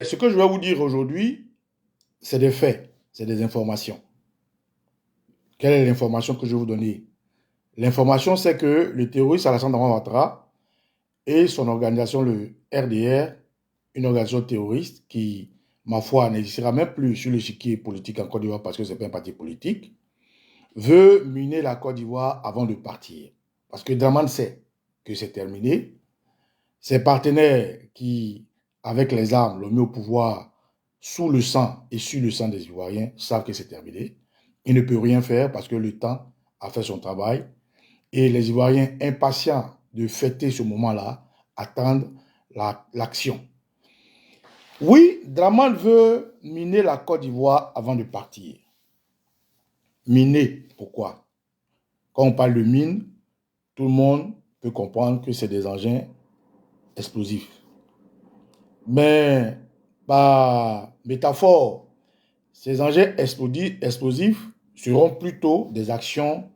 Ce que je vais vous dire aujourd'hui, c'est des faits, c'est des informations. Quelle est l'information que je vais vous donner? L'information, c'est que le terroriste Alassane Dramane Ouattara et son organisation, le RDR, une organisation terroriste qui, ma foi, n'existera même plus sur l'échiquier politique en Côte d'Ivoire parce que ce n'est pas un parti politique, veut miner la Côte d'Ivoire avant de partir. Parce que Dramane sait que c'est terminé. Ses partenaires qui, avec les armes, l'ont mis au pouvoir sous le sang et sur le sang des Ivoiriens, savent que c'est terminé. Il ne peut rien faire parce que le temps a fait son travail. Et les Ivoiriens, impatients de fêter ce moment-là, attendent l'action. Oui, Dramane veut miner la Côte d'Ivoire avant de partir. Miner, pourquoi? Quand on parle de mine, tout le monde peut comprendre que c'est des engins explosifs. Mais par métaphore, ces engins explosifs seront plutôt des actions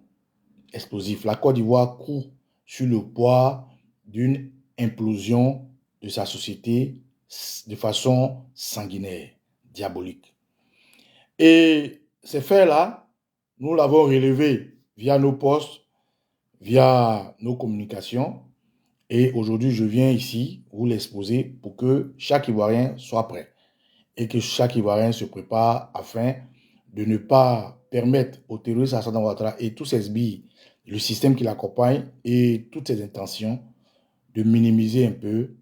explosives. La Côte d'Ivoire court sur le poids d'une implosion de sa société de façon sanguinaire, diabolique. Et ces faits-là, nous l'avons relevé via nos postes, via nos communications. Et aujourd'hui, je viens ici vous l'exposer pour que chaque Ivoirien soit prêt et que chaque Ivoirien se prépare afin de ne pas permettre aux terroristes Alassane Ouattara et tous ses sbires, le système qui l'accompagne et toutes ses intentions de minimiser un peu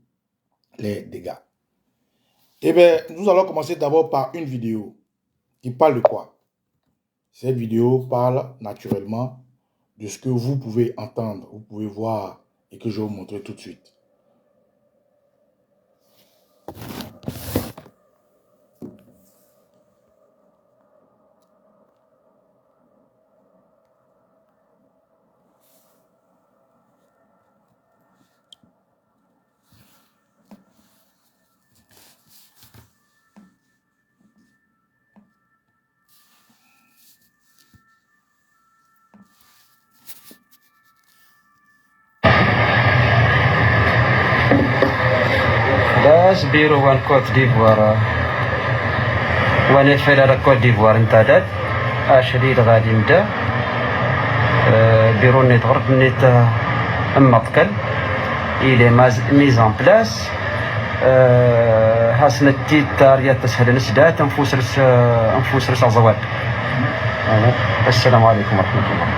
les dégâts. Eh bien, nous allons commencer d'abord par une vidéo qui parle de quoi? Cette vidéo parle naturellement de ce que vous pouvez entendre, vous pouvez voir et que je vais vous montrer tout de suite. باش بيرو وان كوت ديفوار وانا فعلا كوت ديفوار انتدت اشديد غادي نبدا بيرو نيت غرب نيت اما تقل الى ميز ان بلاس حسن التيتار تسهل نسدات انفوس عزوات. السلام عليكم ورحمه الله.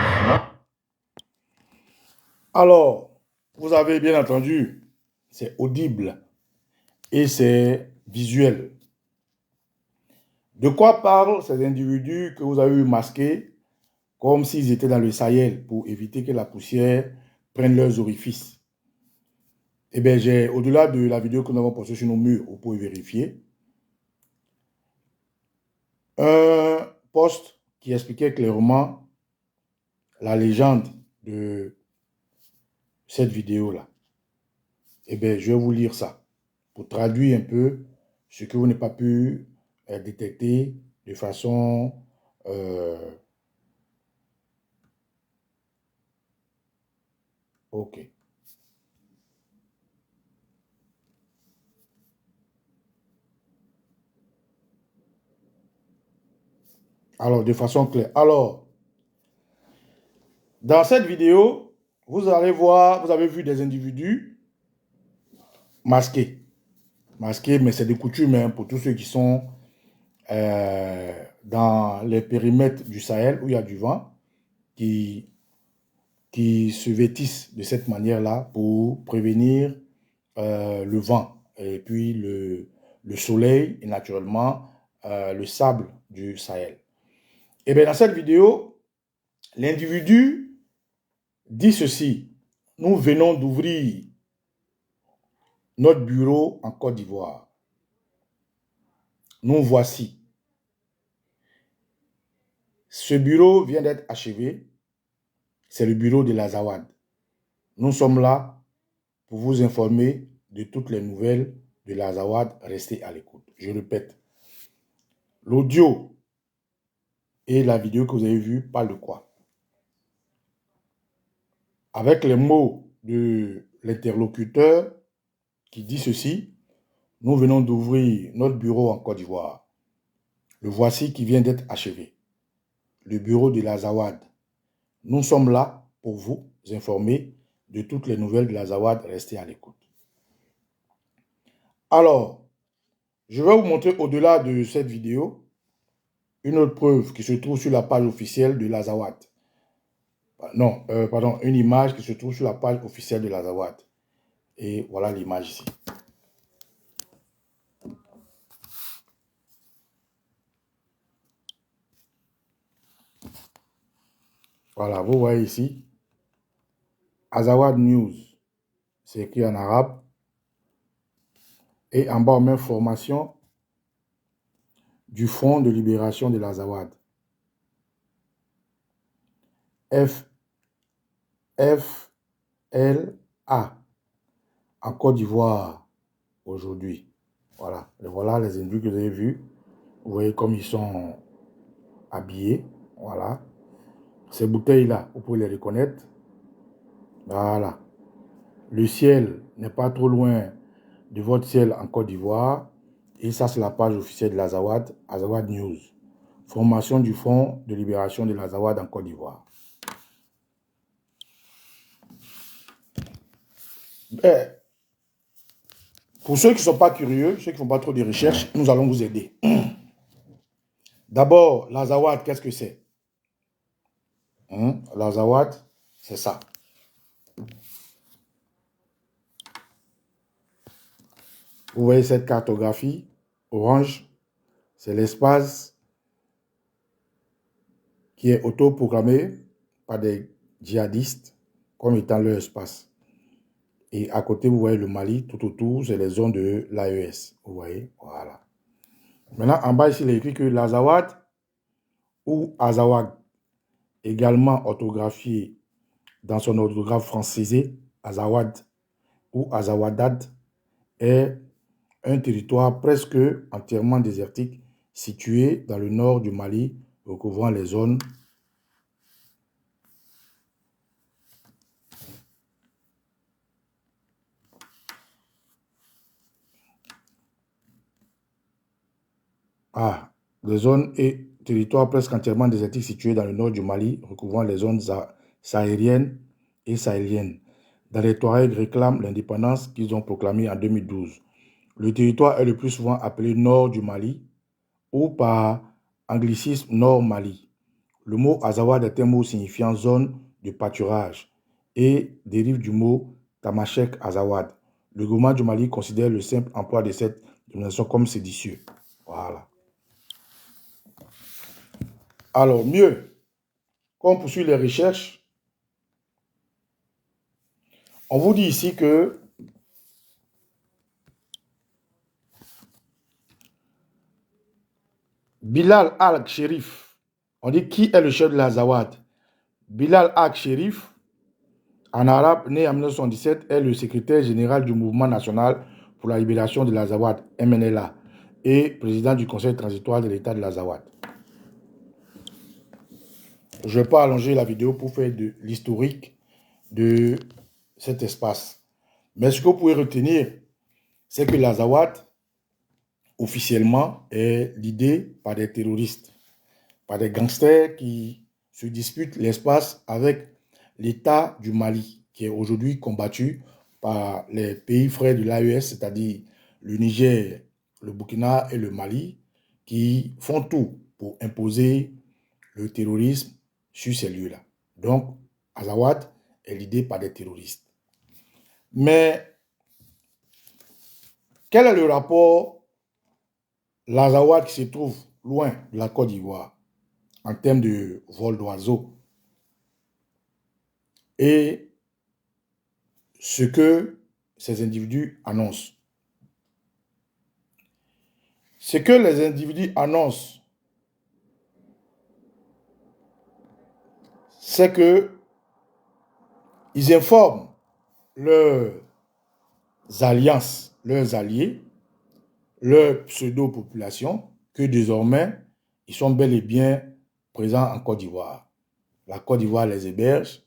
Alors, vous avez bien entendu, c'est audible et c'est visuel. De quoi parlent ces individus que vous avez vu masqués comme s'ils étaient dans le Sahel pour éviter que la poussière prenne leurs orifices? Eh bien, au-delà de la vidéo que nous avons postée sur nos murs, vous pouvez vérifier, un post qui expliquait clairement la légende de cette vidéo-là. Eh bien, je vais vous lire ça pour traduire un peu ce que vous n'avez pas pu détecter de façon ok. Alors, de façon claire. Alors, dans cette vidéo, vous allez voir, vous avez vu des individus masqués. Masqués, mais c'est des coutumes hein, pour tous ceux qui sont dans les périmètres du Sahel où il y a du vent, qui se vêtissent de cette manière-là pour prévenir le vent et puis le soleil et naturellement le sable du Sahel. Et bien dans cette vidéo, l'individu dit ceci: nous venons d'ouvrir notre bureau en Côte d'Ivoire. Nous voici. Ce bureau vient d'être achevé. C'est le bureau de l'Azawad. Nous sommes là pour vous informer de toutes les nouvelles de l'Azawad. Restez à l'écoute. Je répète, l'audio et la vidéo que vous avez vue parlent de quoi? Avec les mots de l'interlocuteur qui dit ceci: Nous venons d'ouvrir notre bureau en Côte d'Ivoire. Le voici qui vient d'être achevé. Le bureau de l'Azawad. Nous sommes là pour vous informer de toutes les nouvelles de l'Azawad. Restez à l'écoute. Alors, je vais vous montrer au-delà de cette vidéo une autre preuve qui se trouve sur la page officielle de l'Azawad. Non, pardon, une image qui se trouve sur la page officielle de l'Azawad. Et voilà l'image ici. Voilà, vous voyez ici, Azawad News, c'est écrit en arabe. Et en bas, on met formation du Front de libération de l'Azawad. FLA, en Côte d'Ivoire, aujourd'hui. Voilà. Et voilà les individus que vous avez vus. Vous voyez comme ils sont habillés. Voilà. Ces bouteilles-là, vous pouvez les reconnaître. Voilà. Le ciel n'est pas trop loin de votre ciel en Côte d'Ivoire. Et ça, c'est la page officielle de l'Azawad, Azawad News. Formation du Front de libération de l'Azawad en Côte d'Ivoire. Pour ceux qui ne sont pas curieux, ceux qui ne font pas trop de recherches, nous allons vous aider. D'abord, l'Azawad, qu'est-ce que c'est? L'Azawad, c'est ça. Vous voyez cette cartographie orange, c'est l'espace qui est autoproclamé par des djihadistes comme étant leur espace. Et à côté, vous voyez le Mali, tout autour, c'est les zones de l'AES. Vous voyez, voilà. Maintenant, en bas, ici, il est écrit que l'Azawad ou Azawad, également orthographié dans son orthographe francisé, Azawad ou Azawadad, est un territoire presque entièrement désertique situé dans le nord du Mali, recouvrant les zones des zones et territoires presque entièrement désertiques situés dans le nord du Mali, recouvrant les zones sahariennes et sahéliennes, dont les Touaregs réclament l'indépendance qu'ils ont proclamée en 2012. Le territoire est le plus souvent appelé nord du Mali ou par anglicisme nord Mali. Le mot Azawad est un mot signifiant zone de pâturage et dérive du mot Tamashek Azawad. Le gouvernement du Mali considère le simple emploi de cette dénomination comme séditieux. Voilà. Alors, mieux, quand on poursuit les recherches, on vous dit ici que Bilal al-Sherif, on dit qui est le chef de l'Azawad? Bilal al-Sherif, en arabe, né en 1917, est le secrétaire général du Mouvement national pour la libération de l'Azawad, MNLA, et président du conseil transitoire de l'État de l'Azawad. Je ne vais pas allonger la vidéo pour faire de l'historique de cet espace. Mais ce que vous pouvez retenir, c'est que l'Azawad, officiellement, est l'idée par des terroristes, par des gangsters qui se disputent l'espace avec l'État du Mali, qui est aujourd'hui combattu par les pays frères de l'AES, c'est-à-dire le Niger, le Burkina et le Mali, qui font tout pour imposer le terrorisme sur ces lieux-là. Donc, Azawad est l'idée par des terroristes. Mais, quel est le rapport l'Azawad qui se trouve loin de la Côte d'Ivoire en termes de vol d'oiseaux et ce que ces individus annoncent? Ce que les individus annoncent, c'est que ils informent leurs alliances, leurs alliés, leur pseudo-population, que désormais, ils sont bel et bien présents en Côte d'Ivoire. La Côte d'Ivoire les héberge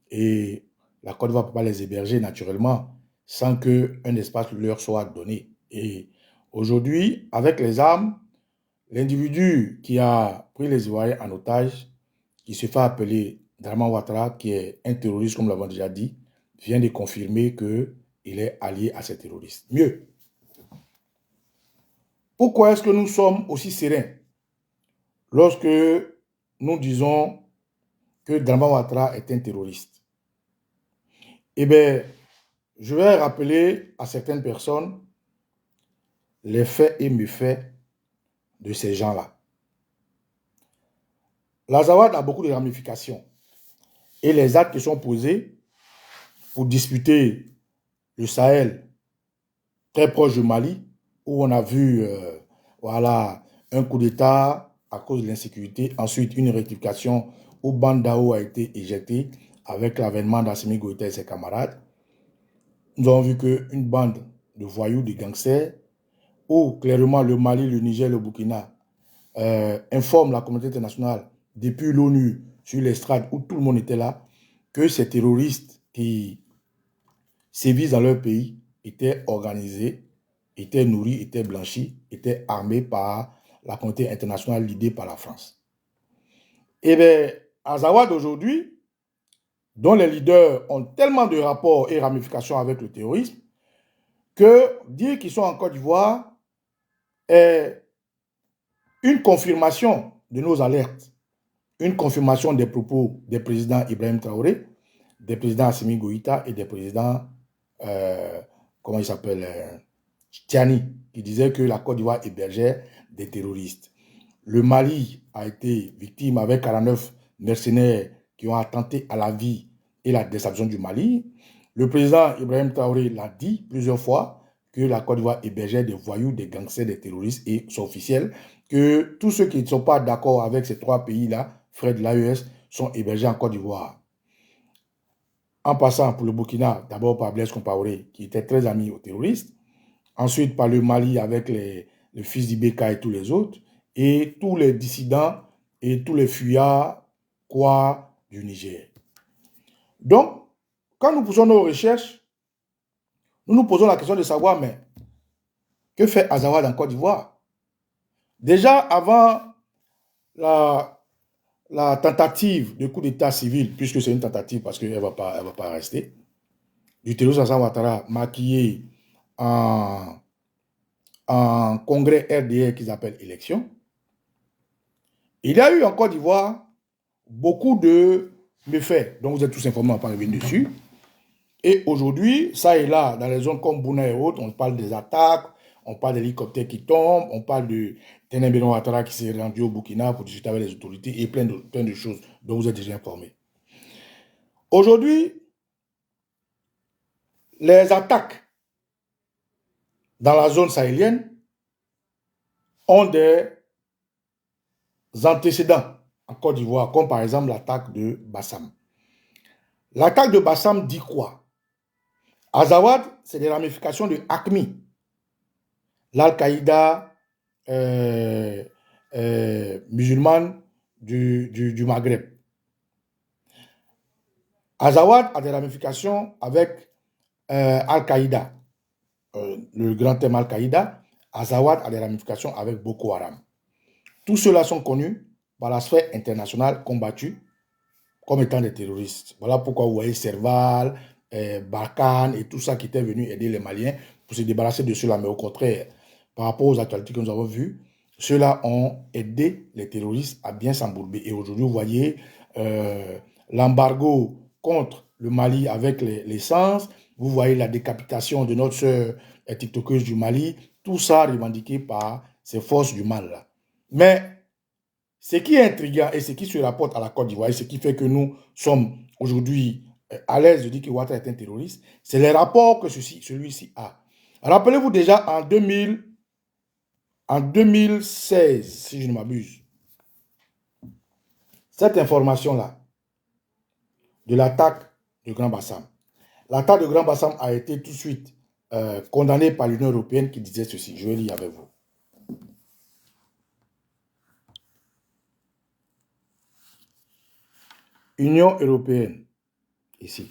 et la Côte d'Ivoire ne peut pas les héberger naturellement sans qu'un espace leur soit donné. Et Aujourd'hui, avec les armes, l'individu qui a pris les Ivoiriens en otage, qui se fait appeler Draman Ouattara, qui est un terroriste, comme nous l'avons déjà dit, vient de confirmer qu'il est allié à ces terroristes. Mieux. Pourquoi est-ce que nous sommes aussi sereins lorsque nous disons que Draman Ouattara est un terroriste? Eh bien, je vais rappeler à certaines personnes les faits et méfaits de ces gens-là. L'Azawad a beaucoup de ramifications. Et les actes qui sont posés pour disputer le Sahel, très proche du Mali, où on a vu voilà, un coup d'État à cause de l'insécurité, ensuite une rectification où Bandao a été éjecté avec l'avènement d'Assimi Goïta et ses camarades. Nous avons vu qu'une bande de voyous, de gangsters, où clairement le Mali, le Niger, le Burkina informent la communauté internationale depuis l'ONU sur l'estrade où tout le monde était là, que ces terroristes qui sévissent dans leur pays étaient organisés, étaient nourris, étaient blanchis, étaient armés par la communauté internationale l'idée par la France. Eh bien, Azawad aujourd'hui, dont les leaders ont tellement de rapports et ramifications avec le terrorisme, que dire qu'ils sont en Côte d'Ivoire est une confirmation de nos alertes, une confirmation des propos des présidents Ibrahim Traoré, des présidents Assimi Goïta et des présidents, comment il s'appelle, Tiani, qui disaient que la Côte d'Ivoire hébergeait des terroristes. Le Mali a été victime avec 49 mercenaires qui ont attenté à la vie et la déstabilisation du Mali. Le président Ibrahim Traoré l'a dit plusieurs fois que la Côte d'Ivoire hébergeait des voyous, des gangsters, des terroristes, et c'est officiel que tous ceux qui ne sont pas d'accord avec ces trois pays-là, frères de l'AES, sont hébergés en Côte d'Ivoire. En passant pour le Burkina, d'abord par Blaise Compaoré, qui était très ami aux terroristes, ensuite par le Mali avec le fils d'Ibeka et tous les autres, et tous les dissidents et tous les fuyards quoi du Niger. Donc, quand nous posons nos recherches, nous nous posons la question de savoir, mais que fait Azawad en Côte d'Ivoire? Déjà, avant la tentative de coup d'état civil, puisque c'est une tentative parce qu'elle ne va pas rester, du terroriste Hassan Ouattara maquillé en congrès RDR qu'ils appellent élection, il y a eu en Côte d'Ivoire beaucoup de méfaits dont vous êtes tous informés, on ne va pas revenir dessus. Et aujourd'hui, ça et là, dans les zones comme Bouna et autres, on parle des attaques, on parle d'hélicoptères qui tombent, on parle de Ténébénon Ouattara qui s'est rendu au Burkina pour discuter avec les autorités et plein de choses dont vous êtes déjà informés. Aujourd'hui, les attaques dans la zone sahélienne ont des antécédents en Côte d'Ivoire, comme par exemple l'attaque de Bassam. L'attaque de Bassam dit quoi? Azawad, c'est des ramifications de AQMI, l'Al-Qaïda musulmane du Maghreb. Azawad a des ramifications avec Al-Qaïda, le grand thème Al-Qaïda. Azawad a des ramifications avec Boko Haram. Tous ceux-là sont connus par la sphère internationale combattue comme étant des terroristes. Voilà pourquoi vous voyez Serval, Barkhane et tout ça qui était venu aider les Maliens pour se débarrasser de ceux-là. Mais au contraire, par rapport aux actualités que nous avons vues, ceux-là ont aidé les terroristes à bien s'embourber. Et aujourd'hui, vous voyez l'embargo contre le Mali avec l'essence, vous voyez la décapitation de notre sœur tiktokeuse du Mali, tout ça revendiqué par ces forces du mal là. Mais ce qui est intriguant et ce qui se rapporte à la Côte d'Ivoire et ce qui fait que nous sommes aujourd'hui à l'aise de dire que Ouattara est un terroriste, c'est les rapports que celui-ci a. Rappelez-vous déjà en 2016, si je ne m'abuse, cette information-là de l'attaque de Grand Bassam. L'attaque de Grand Bassam a été tout de suite condamnée par l'Union européenne qui disait ceci. Je vais lire avec vous. Union européenne, ici.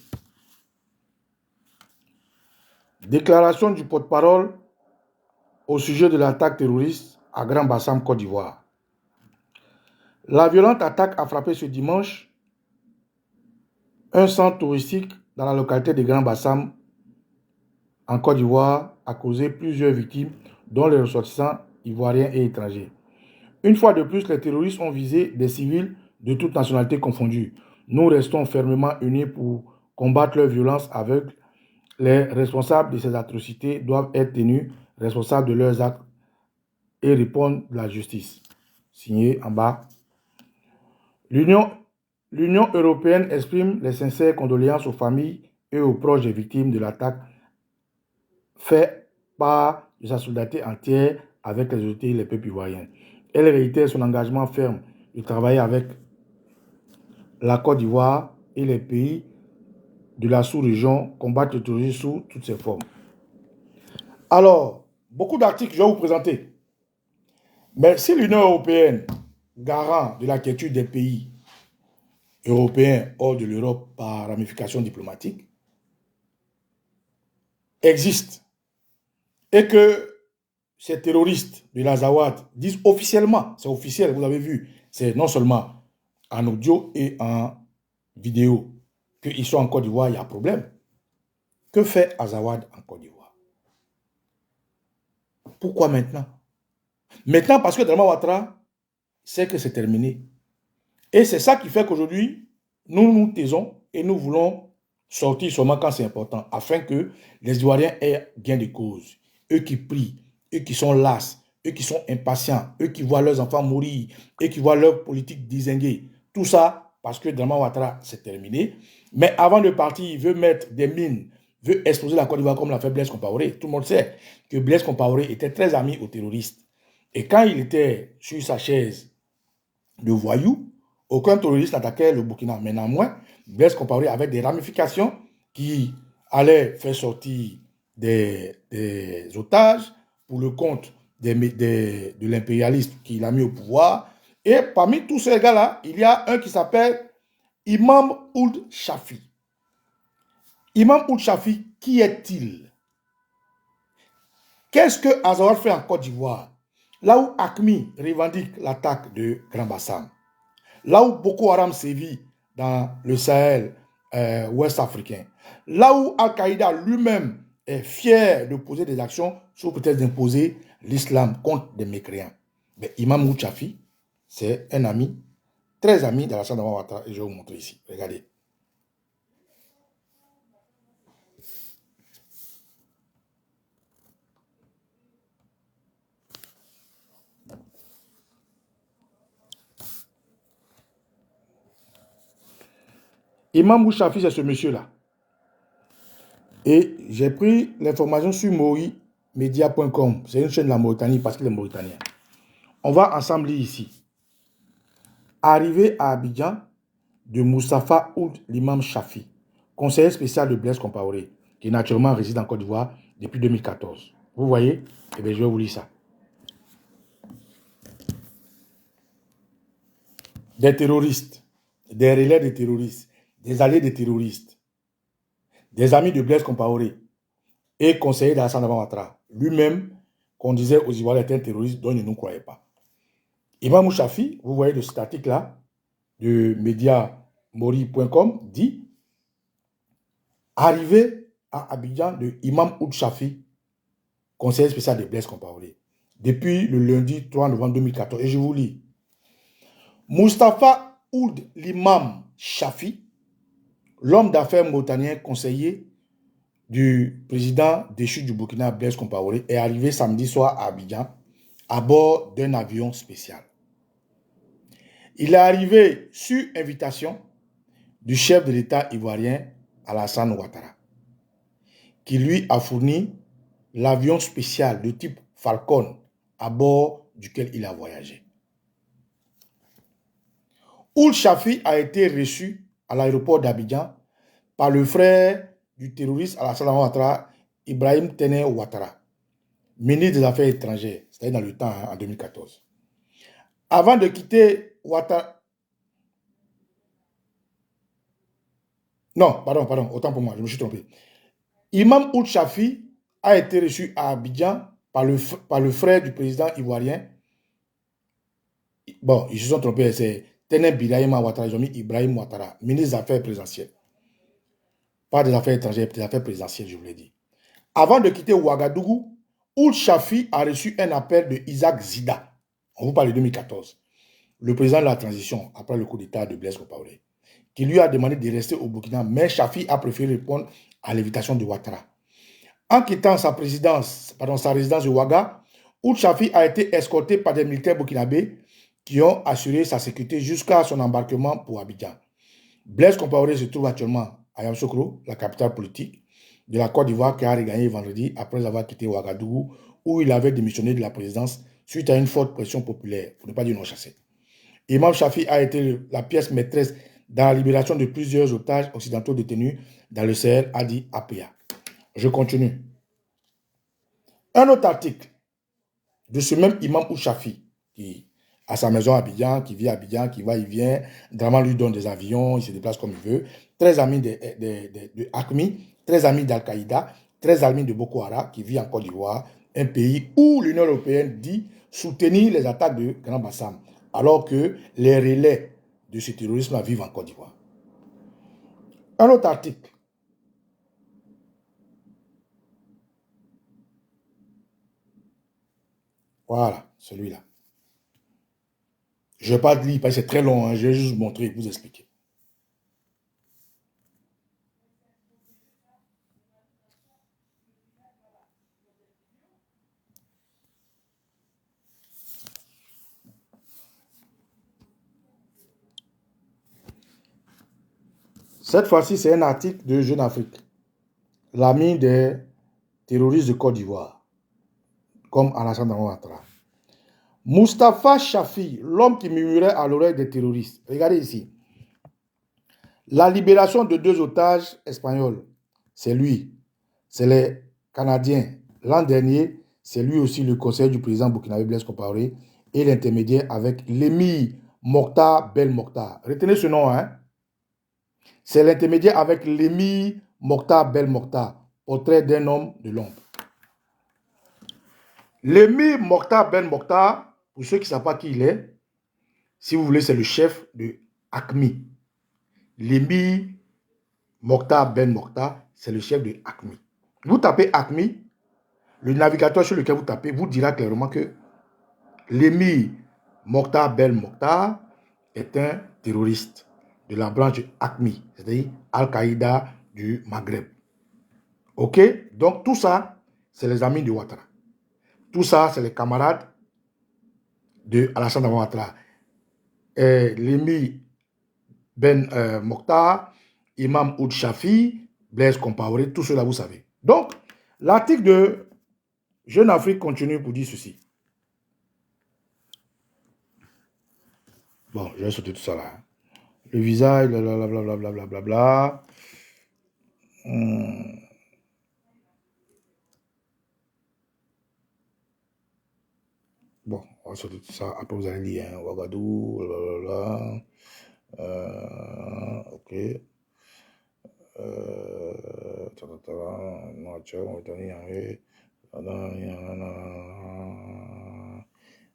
Déclaration du porte-parole au sujet de l'attaque terroriste à Grand Bassam, Côte d'Ivoire. La violente attaque a frappé ce dimanche un centre touristique dans la localité de Grand Bassam, en Côte d'Ivoire, a causé plusieurs victimes, dont les ressortissants ivoiriens et étrangers. Une fois de plus, les terroristes ont visé des civils de toutes nationalités confondues. Nous restons fermement unis pour combattre leur violence aveugle. Les responsables de ces atrocités doivent être tenus responsables de leurs actes et répondre de la justice. Signé en bas. L'Union européenne exprime les sincères condoléances aux familles et aux proches des victimes de l'attaque, fait part de sa solidarité entière avec les autorités et les peuples ivoiriens. Elle réitère son engagement ferme de travailler avec la Côte d'Ivoire et les pays de la sous-région, combattre le terrorisme sous toutes ses formes. Alors, beaucoup d'articles, je vais vous présenter. Mais si l'Union européenne, garant de la quiétude des pays européens hors de l'Europe par ramification diplomatique, existe et que ces terroristes de l'Azawad disent officiellement, c'est officiel, vous avez vu, c'est non seulement en audio et en vidéo, qu'ils sont en Côte d'Ivoire, il y a un problème. Que fait Azawad en Côte d'Ivoire? Pourquoi maintenant? Maintenant, parce que Draman Ouattara sait que c'est terminé. Et c'est ça qui fait qu'aujourd'hui, nous nous taisons et nous voulons sortir seulement quand c'est important, afin que les Ivoiriens aient gain de cause. Eux qui prient, eux qui sont lasses, eux qui sont impatients, eux qui voient leurs enfants mourir, eux qui voient leur politique dézinguer. Tout ça parce que Draman Ouattara, c'est terminé. Mais avant de partir, il veut mettre des mines, veut exploser la Côte d'Ivoire comme l'a fait Blaise Compaoré. Tout le monde sait que Blaise Compaoré était très ami aux terroristes. Et quand il était sur sa chaise de voyou, aucun terroriste n'attaquait le Burkina. Mais néanmoins, Blaise Compaoré avait des ramifications qui allaient faire sortir des otages pour le compte de l'impérialiste qu'il a mis au pouvoir. Et parmi tous ces gars-là, il y a un qui s'appelle Imam Ould Chafi. Imam Ould Chafi, qui est-il? Qu'est-ce que Azawad fait en Côte d'Ivoire? Là où AQMI revendique l'attaque de Grand Bassam, là où Boko Haram sévit dans le Sahel ouest africain, là où Al-Qaïda lui-même est fier de poser des actions sous prétexte d'imposer l'islam contre des mécréants. Mais Imam Ould Chafi, c'est un ami, très ami d'Alassane Ouattara, et je vais vous montrer ici. Regardez. Imam Ould Chafi, c'est ce monsieur-là. Et j'ai pris l'information sur morimedia.com. C'est une chaîne de la Mauritanie parce qu'il est mauritanien. On va ensemble lire ici. Arrivé à Abidjan de Moustapha Ould l'imam Chafi, conseiller spécial de Blaise Compaoré, qui naturellement réside en Côte d'Ivoire depuis 2014. Vous voyez? Eh bien, je vais vous lire ça. Des terroristes, des relais de terroristes, des alliés des terroristes, des amis de Blaise Compaoré et conseiller d'Alassane Ouattara. Lui-même, qu'on disait aux Ivoiriens était un terroriste dont il ne nous croyait pas. Imam Ould Chafi, vous voyez de cet article-là, de mediamori.com, dit arrivé à Abidjan de Imam Ould Chafi, conseiller spécial de Blaise Compaoré, depuis le lundi 3 novembre 2014. Et je vous lis. Moustapha Ould l'imam Chafi, l'homme d'affaires mauritanien conseiller du président déchu du Burkina, Blaise Compaoré, est arrivé samedi soir à Abidjan à bord d'un avion spécial. Il est arrivé sur invitation du chef de l'État ivoirien, Alassane Ouattara, qui lui a fourni l'avion spécial de type Falcon à bord duquel il a voyagé. Ould Chafi a été reçu à l'aéroport d'Abidjan par le frère du terroriste Alassane Ouattara, Ibrahim Tener Ouattara, ministre des Affaires étrangères, c'est-à-dire dans le temps, en 2014. Avant de quitter Ouattara... Non, pardon, autant pour moi, je me suis trompé. Imam Ould Chafi a été reçu à Abidjan par le frère du président ivoirien. Bon, ils se sont trompés, c'est Tenem Birahim Ouattara, ils ont mis Ibrahim Ouattara, ministre des Affaires présidentielles. Pas des Affaires étrangères, des Affaires présidentielles, je vous l'ai dit. Avant de quitter Ouagadougou, Ould Chafi a reçu un appel de Isaac Zida. On vous parle de 2014. Le président de la transition, après le coup d'État de Blaise Compaoré, qui lui a demandé de rester au Burkina, mais Chafi a préféré répondre à l'invitation de Ouattara. En quittant sa résidence de Ouaga, Ould Chafi a été escorté par des militaires burkinabés qui ont assuré sa sécurité jusqu'à son embarquement pour Abidjan. Blaise Compaoré se trouve actuellement à Yamoussoukro, la capitale politique de la Côte d'Ivoire, qui a regagné vendredi après avoir quitté Ouagadougou, où il avait démissionné de la présidence suite à une forte pression populaire, pour ne pas dire non chassé. Imam Chafi a été la pièce maîtresse dans la libération de plusieurs otages occidentaux détenus dans le Sahel, a dit APA. Je continue. Un autre article de ce même Imam Ould Chafi, qui a sa maison à Abidjan, qui vit à Abidjan, qui va, il vient, Draman lui donne des avions, il se déplace comme il veut, très ami de AQMI, très ami d'Al-Qaïda, très ami de Boko Haram, qui vit en Côte d'Ivoire, un pays où l'Union européenne dit soutenir les attaques de Grand Bassam, alors que les relais de ce terrorisme vivent en Côte d'Ivoire. Un autre article. Voilà, celui-là. Je ne vais pas lire parce que c'est très long, hein, je vais juste vous montrer et vous expliquer. Cette fois-ci, c'est un article de Jeune Afrique, l'ami des terroristes de Côte d'Ivoire, comme Alassane Ouattara. Mustapha Chafi, l'homme qui murmurait à l'oreille des terroristes. Regardez ici. La libération de 2 otages espagnols, c'est lui, c'est les Canadiens. L'an dernier, c'est lui aussi le conseiller du président burkinabé Blaise Compaoré et l'intermédiaire avec l'émir Mokhtar Belmokhtar. Retenez ce nom, hein? C'est l'intermédiaire avec l'émir Mokhtar Belmokhtar, portrait d'un homme de l'ombre. L'émir Mokhtar Belmokhtar, pour ceux qui ne savent pas qui il est, si vous voulez, c'est le chef de AQMI. L'émir Mokhtar Belmokhtar, c'est le chef de AQMI. Vous tapez AQMI, le navigateur sur lequel vous tapez vous dira clairement que l'émir Mokhtar Belmokhtar est un terroriste de la branche AQMI, c'est-à-dire Al-Qaïda du Maghreb. Ok? Donc tout ça, c'est les amis de Ouattara. Tout ça, c'est les camarades de Alassane Ouattara. L'émir Mokhtar, Imam Ould Chafi, Blaise Compaoré, tout cela vous savez. Donc, l'article de Jeune Afrique continue pour dire ceci. Bon, je vais sauter tout ça là. Le visage, blablabla. Bon, on va sauter tout ça. Après, vous allez lire, hein, Ouagadougou, blablabla. Ok.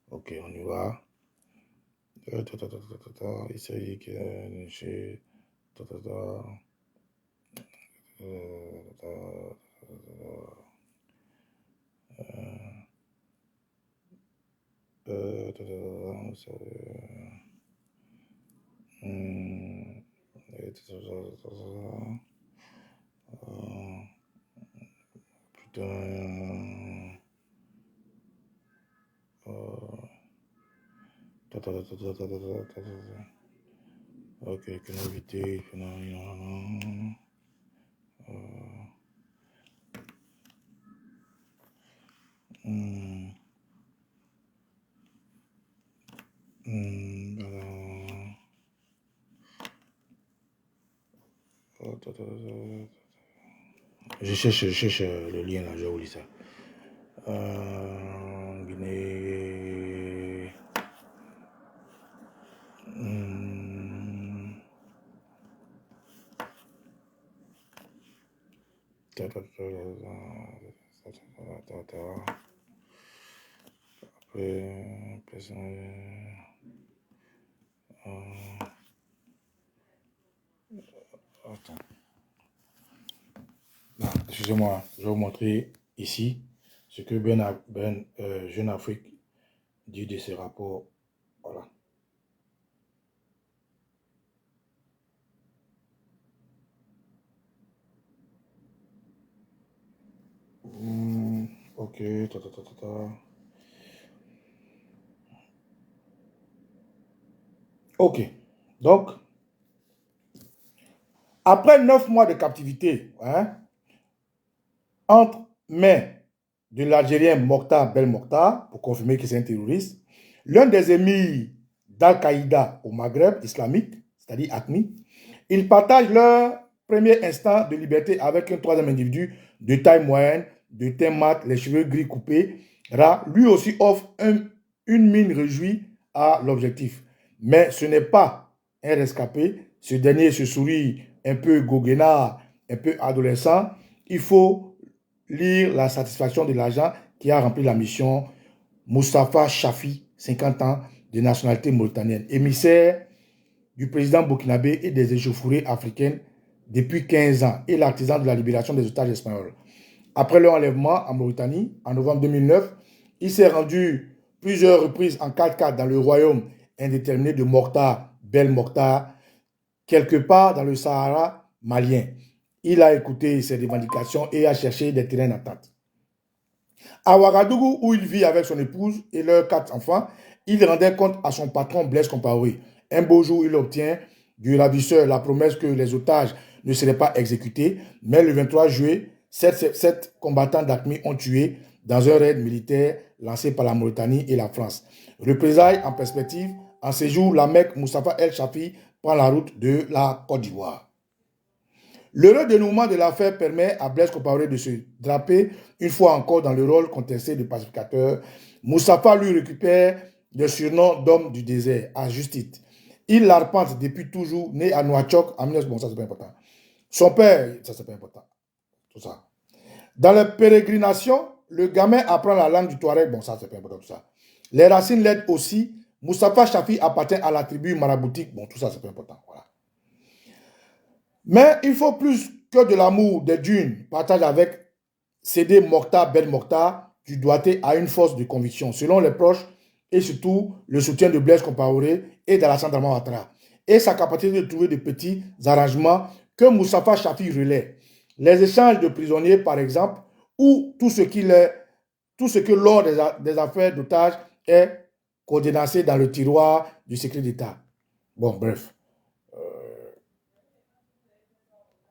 Ok, on y va. Il s'agit que ok, que l'invité, je cherche le lien là, je vous lis ça. Guinée. Attends. Excusez-moi, je vais vous montrer ici ce que Jeune Afrique dit de ces rapports. Voilà. Ok, Ok, donc, après 9 mois de captivité, entre mai de l'Algérien Mokhtar Belmokhtar, pour confirmer que c'est un terroriste, l'un des émirs d'Al-Qaïda au Maghreb islamique, c'est-à-dire AQMI, ils partagent leur premier instant de liberté avec un troisième individu de taille moyenne, de teint mat, les cheveux gris coupés. Lui aussi offre une mine réjouie à l'objectif. Mais ce n'est pas un rescapé. Ce dernier se sourit un peu goguenard, un peu adolescent. Il faut lire la satisfaction de l'agent qui a rempli la mission. Moustapha Chafi, 50 ans, de nationalité mauritanienne, émissaire du président burkinabé et des échauffourées africaines depuis 15 ans et l'artisan de la libération des otages espagnols. Après leur enlèvement en Mauritanie, en novembre 2009, il s'est rendu plusieurs reprises en 4x4 dans le royaume indéterminé de Mokhtar Belmokhtar, quelque part dans le Sahara malien. Il a écouté ses revendications et a cherché des terrains d'entente. À Ouagadougou, où il vit avec son épouse et leurs 4 enfants, il rendait compte à son patron Blaise Compaoré. Un beau jour, il obtient du ravisseur la promesse que les otages ne seraient pas exécutés, mais le 23 juillet, 7 combattants d'AQMI ont tué dans un raid militaire lancé par la Mauritanie et la France. Représailles en perspective, en séjour, la Mecque Moustapha El Chafi prend la route de la Côte d'Ivoire. L'heureux dénouement de l'affaire permet à Blaise Compaoré de se draper une fois encore dans le rôle contesté de pacificateur. Moustapha lui récupère le surnom d'homme du désert, à juste titre. Il l'arpente depuis toujours, né à Nouakchott en 1900. Bon, ça c'est pas important. Son père, ça c'est pas important. Tout ça. Dans la pérégrination, le gamin apprend la langue du Touareg. Bon, ça c'est pas important, tout ça. Les racines l'aident aussi. Moustapha Chafi appartient à la tribu maraboutique. Bon, tout ça c'est pas important. Voilà. Mais il faut plus que de l'amour des dunes. Partage avec Sédé Mokhtar Belmokhtar du doigté à une force de conviction, selon les proches, et surtout le soutien de Blaise Compaoré et d'Alassane Dramane Ouattara, et sa capacité de trouver de petits arrangements que Moustapha Chafi relaie. Les échanges de prisonniers, par exemple, ou tout ce que lors des affaires d'otages est coordonné dans le tiroir du secret d'État. Bon, bref.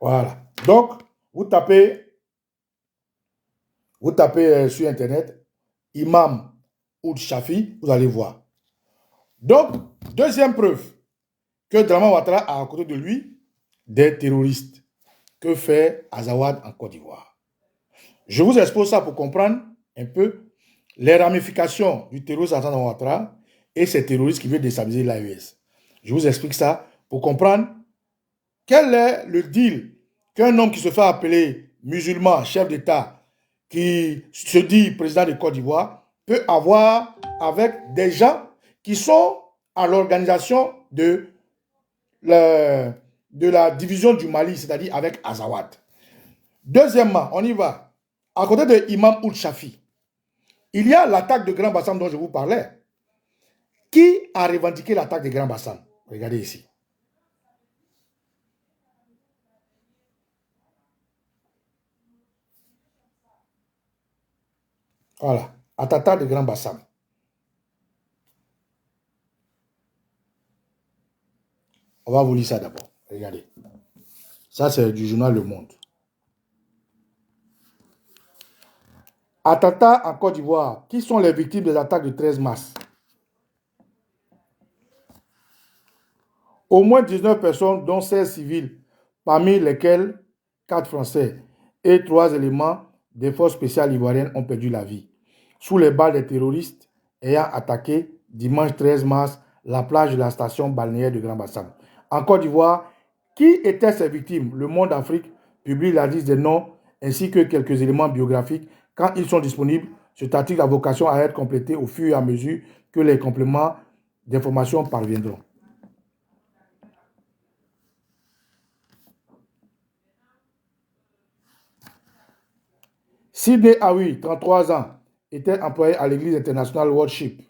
Voilà. Donc, vous tapez sur Internet Imam Ould Chafi, vous allez voir. Donc, deuxième preuve que Dramane Ouattara a à côté de lui des terroristes. Que fait Azawad en Côte d'Ivoire? Je vous expose ça pour comprendre un peu les ramifications du terrorisme à Dramane Ouattara et ces terroristes qui veulent déstabiliser l'AES. Je vous explique ça pour comprendre quel est le deal qu'un homme qui se fait appeler musulman, chef d'État, qui se dit président de Côte d'Ivoire, peut avoir avec des gens qui sont à l'organisation de la division du Mali, c'est-à-dire avec Azawad. Deuxièmement, on y va. À côté de Imam Ould Chafi, il y a l'attaque de Grand Bassam dont je vous parlais. Qui a revendiqué l'attaque de Grand Bassam? Regardez ici. Voilà, Atata de Grand Bassam. On va vous lire ça d'abord. Regardez. Ça, c'est du journal Le Monde. Atata en Côte d'Ivoire. Qui sont les victimes des attaques du 13 mars? Au moins 19 personnes, dont 16 civils, parmi lesquels 4 Français et 3 éléments des forces spéciales ivoiriennes ont perdu la vie sous les balles des terroristes ayant attaqué dimanche 13 mars la plage de la station balnéaire de Grand Bassam. En Côte d'Ivoire, qui étaient ces victimes? Le Monde Afrique publie la liste des noms ainsi que quelques éléments biographiques quand ils sont disponibles Cet article a vocation à être complété au fur et à mesure que les compléments d'information parviendront. Sidney Aoui, 33 ans, était employé à l'église internationale Worship.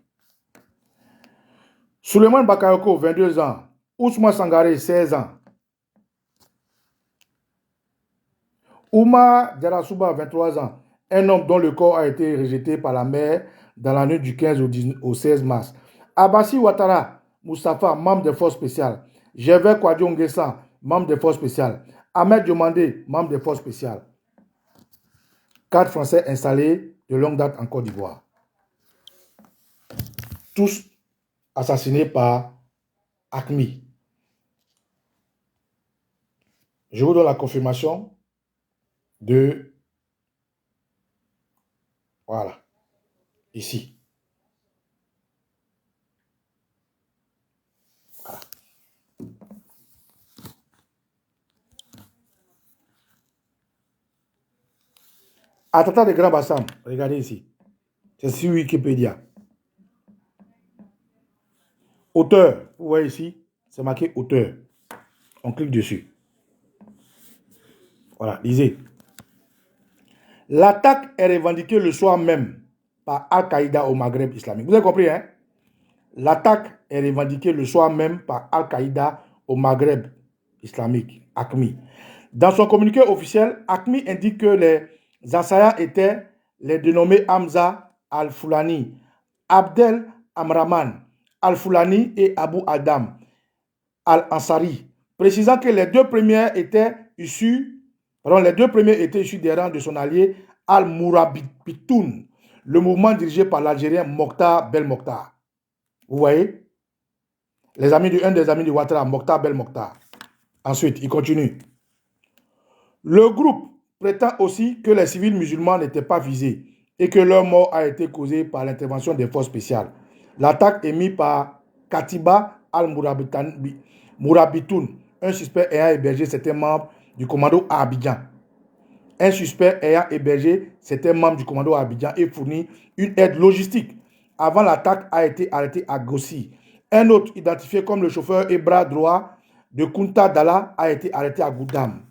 Suleiman Bakayoko, 22 ans. Ousmane Sangaré, 16 ans. Oumar Diarasuba, 23 ans. Un homme dont le corps a été rejeté par la mer dans la nuit du 15 au 16 mars. Abassi Ouattara Moustapha, membre des forces spéciales. Gervais Kouadio Nguessan, membre des forces spéciales. Ahmed Diomandé, membre des forces spéciales. 4 Français installés de longue date en Côte d'Ivoire. Tous assassinés par AQMI. Je vous donne la confirmation de... Voilà. Ici. Voilà. Atata de Grand Bassam, regardez ici. C'est sur Wikipédia. Auteur, vous voyez ici, c'est marqué auteur. On clique dessus. Voilà, lisez. L'attaque est revendiquée le soir même par Al-Qaïda au Maghreb islamique. Vous avez compris, hein? L'attaque est revendiquée le soir même par Al-Qaïda au Maghreb islamique, AQMI. Dans son communiqué officiel, AQMI indique que les assaillants étaient les dénommés Hamza Al-Fulani, Abdel Amraman Al-Fulani et Abu Adam Al-Ansari, précisant que les deux premiers étaient issus des rangs de son allié Al-Mourabitoun, le mouvement dirigé par l'Algérien Mokhtar Belmokhtar. Vous voyez? Un des amis de Ouattara, Mokhtar Belmokhtar. Ensuite, il continue. Le groupe prétend aussi que les civils musulmans n'étaient pas visés et que leur mort a été causée par l'intervention des forces spéciales. L'attaque est mise par Katiba Al-Mourabitoun, un suspect ayant hébergé certains membres du commando à Abidjan. Un suspect ayant hébergé certains membres du commando à Abidjan et fourni une aide logistique. Avant l'attaque, a été arrêté à Gossi. Un autre, identifié comme le chauffeur et bras droit de Kunta Dalla, a été arrêté à Goudam.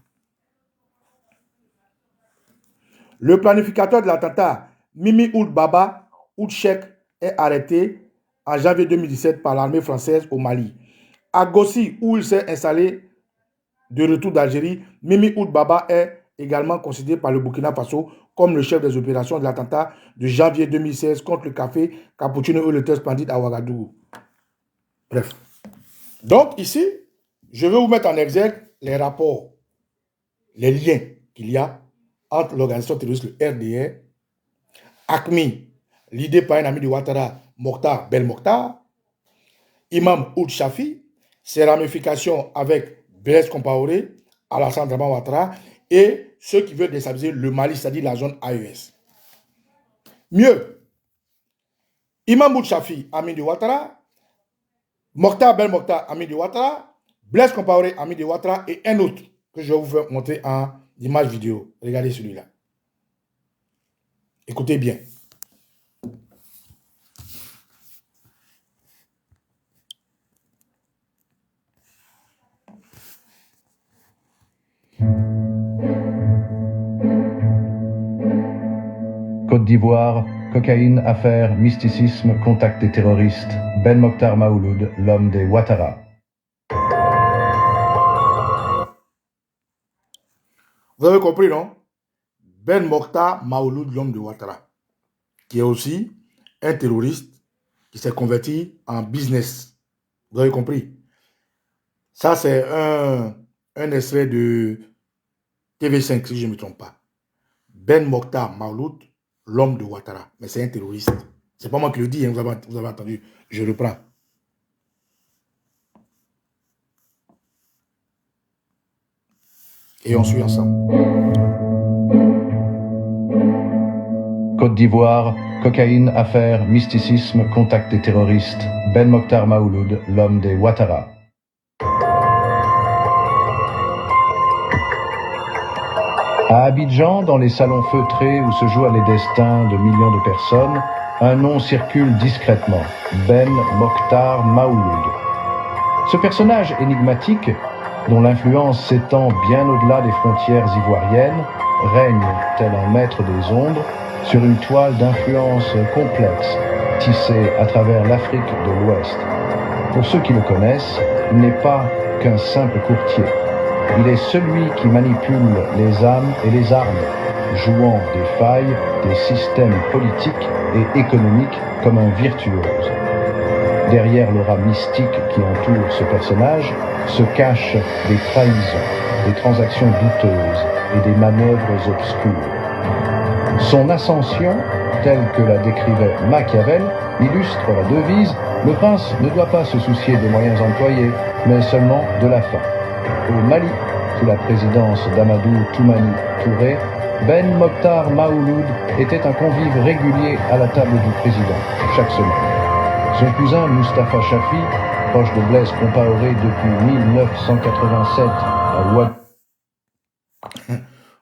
Le planificateur de l'attentat, Mimi Ould Baba Ould Cheikh, est arrêté en janvier 2017 par l'armée française au Mali. À Gossi, où il s'est installé de retour d'Algérie, Mimi Ould Baba est également considéré par le Burkina Faso comme le chef des opérations de l'attentat de janvier 2016 contre le café Cappuccino et le Thé Splendide à Ouagadougou. Bref. Donc ici, je vais vous mettre en exergue les rapports, les liens qu'il y a entre l'organisation terroriste, le RDR, AQMI, l'idée par un ami de Ouattara, Mokhtar Belmokhtar, Imam Ould Chafi, ses ramifications avec Blaise Compaoré, Alassane Dramane Ouattara et ceux qui veulent déstabiliser le Mali, c'est-à-dire la zone AES. Mieux, Imam Ould Chafi, ami de Ouattara, Mokhtar Belmokhtar, ami de Ouattara, Blaise Compaoré, ami de Ouattara et un autre que je vais vous faire montrer en image vidéo. Regardez celui-là. Écoutez bien. Côte d'Ivoire, cocaïne, affaires, mysticisme, contact des terroristes. Belmokhtar Maouloud, l'homme des Ouattara. Vous avez compris, non? Belmokhtar Maouloud, l'homme de Ouattara, qui est aussi un terroriste qui s'est converti en business. Vous avez compris? Ça, c'est un extrait de TV5, si je ne me trompe pas. Belmokhtar Maouloud, l'homme de Ouattara. Mais c'est un terroriste. C'est pas moi qui le dis, hein, vous avez entendu. Je reprends. Et on suit ensemble. Côte d'Ivoire, cocaïne, affaires, mysticisme, contact des terroristes. Belmokhtar Maouloud, l'homme des Ouattara. À Abidjan, dans les salons feutrés où se jouent les destins de millions de personnes, un nom circule discrètement, Ben Mokhtar Maouloud. Ce personnage énigmatique, dont l'influence s'étend bien au-delà des frontières ivoiriennes, règne, tel un maître des ombres, sur une toile d'influence complexe, tissée à travers l'Afrique de l'Ouest. Pour ceux qui le connaissent, il n'est pas qu'un simple courtier. Il est celui qui manipule les âmes et les armes, jouant des failles des systèmes politiques et économiques comme un virtuose. Derrière l'aura mystique qui entoure ce personnage se cachent des trahisons, des transactions douteuses et des manœuvres obscures. Son ascension, telle que la décrivait Machiavel, illustre la devise « Le prince ne doit pas se soucier des moyens employés, mais seulement de la fin ». Au Mali, sous la présidence d'Amadou Toumani Touré, Ben Mokhtar Maouloud était un convive régulier à la table du président, chaque semaine. Son cousin Moustapha Chafi, proche de Blaise Compaoré depuis 1987 à Ouagadougou.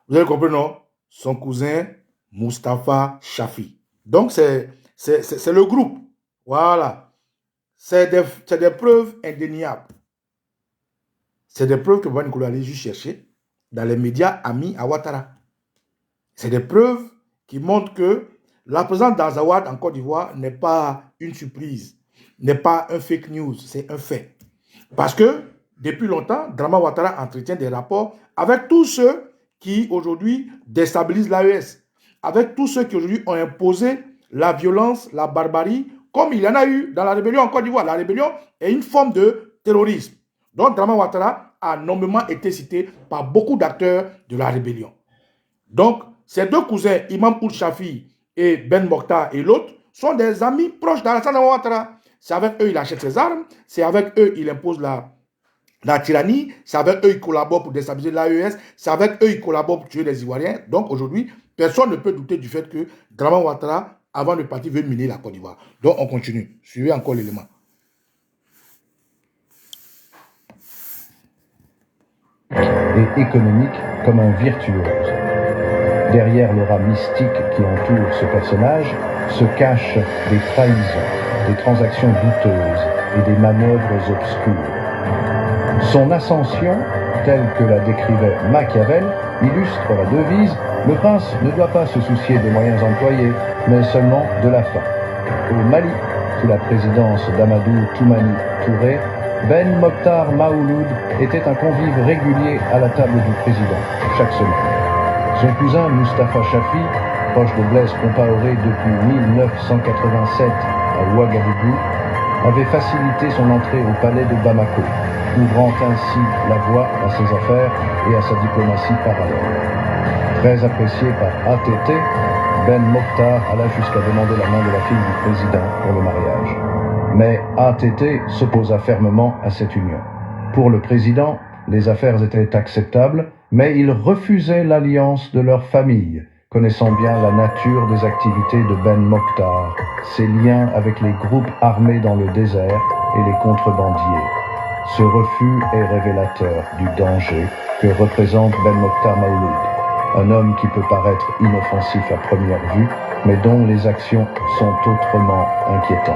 Vous avez compris, non? Son cousin Moustapha Chafi. Donc, c'est le groupe. Voilà. C'est des preuves indéniables. C'est des preuves que Van Nicolas allait juste chercher dans les médias amis à Ouattara. C'est des preuves qui montrent que la présence d'Azawad en Côte d'Ivoire n'est pas une surprise, n'est pas un fake news, c'est un fait. Parce que, depuis longtemps, Draman Ouattara entretient des rapports avec tous ceux qui, aujourd'hui, déstabilisent l'AES, avec tous ceux qui, aujourd'hui, ont imposé la violence, la barbarie, comme il y en a eu dans la rébellion en Côte d'Ivoire. La rébellion est une forme de terrorisme. Donc, Draman Ouattara a nommément été cité par beaucoup d'acteurs de la rébellion. Donc, ces deux cousins, Imam Ould Chafi et Ben Mokhtar et l'autre, sont des amis proches d'Alassane Ouattara. C'est avec eux il achète ses armes, c'est avec eux il impose la tyrannie, c'est avec eux il collabore pour déstabiliser l'AES, c'est avec eux il collabore pour tuer les Ivoiriens. Donc aujourd'hui, personne ne peut douter du fait que Draman Ouattara, avant de partir, veut miner la Côte d'Ivoire. Donc on continue. Suivez encore l'élément. Et économique comme un virtuose. Derrière l'aura mystique qui entoure ce personnage se cachent des trahisons, des transactions douteuses et des manœuvres obscures. Son ascension, telle que la décrivait Machiavel, illustre la devise « Le prince ne doit pas se soucier des moyens employés, mais seulement de la fin ». Au Mali, sous la présidence d'Amadou Toumani Touré, Ben Mokhtar Maouloud était un convive régulier à la table du président, chaque semaine. Son cousin Moustapha Chafi, proche de Blaise Compaoré depuis 1987 à Ouagadougou, avait facilité son entrée au palais de Bamako, ouvrant ainsi la voie à ses affaires et à sa diplomatie parallèle. Très apprécié par ATT, Ben Mokhtar alla jusqu'à demander la main de la fille du président pour le mariage. Mais ATT s'opposa fermement à cette union. Pour le président, les affaires étaient acceptables, mais il refusait l'alliance de leur famille, connaissant bien la nature des activités de Ben Mokhtar, ses liens avec les groupes armés dans le désert et les contrebandiers. Ce refus est révélateur du danger que représente Ben Mokhtar Maouloud, un homme qui peut paraître inoffensif à première vue, mais dont les actions sont autrement inquiétantes.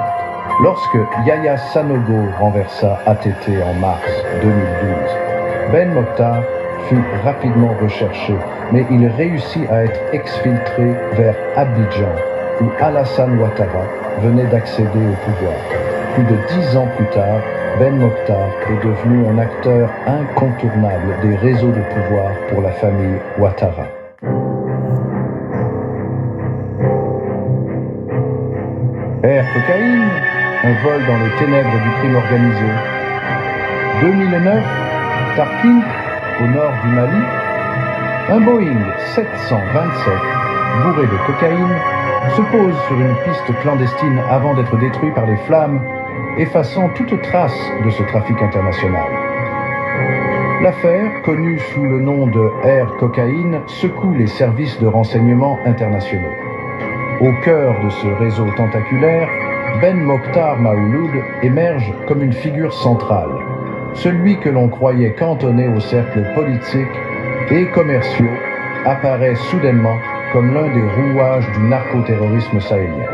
Lorsque Yahya Sanogo renversa ATT en mars 2012, Ben Mokhtar fut rapidement recherché, mais il réussit à être exfiltré vers Abidjan, où Alassane Ouattara venait d'accéder au pouvoir. Plus de 10 ans plus tard, Ben Mokhtar est devenu un acteur incontournable des réseaux de pouvoir pour la famille Ouattara. Air Cocaïne, un vol dans les ténèbres du crime organisé. 2009, Tarkink, au nord du Mali, un Boeing 727, bourré de cocaïne, se pose sur une piste clandestine avant d'être détruit par les flammes, effaçant toute trace de ce trafic international. L'affaire, connue sous le nom de Air Cocaïne, secoue les services de renseignement internationaux. Au cœur de ce réseau tentaculaire, Ben Mokhtar Maouloud émerge comme une figure centrale, celui que l'on croyait cantonné aux cercles politiques et commerciaux apparaît soudainement comme l'un des rouages du narcoterrorisme sahélien.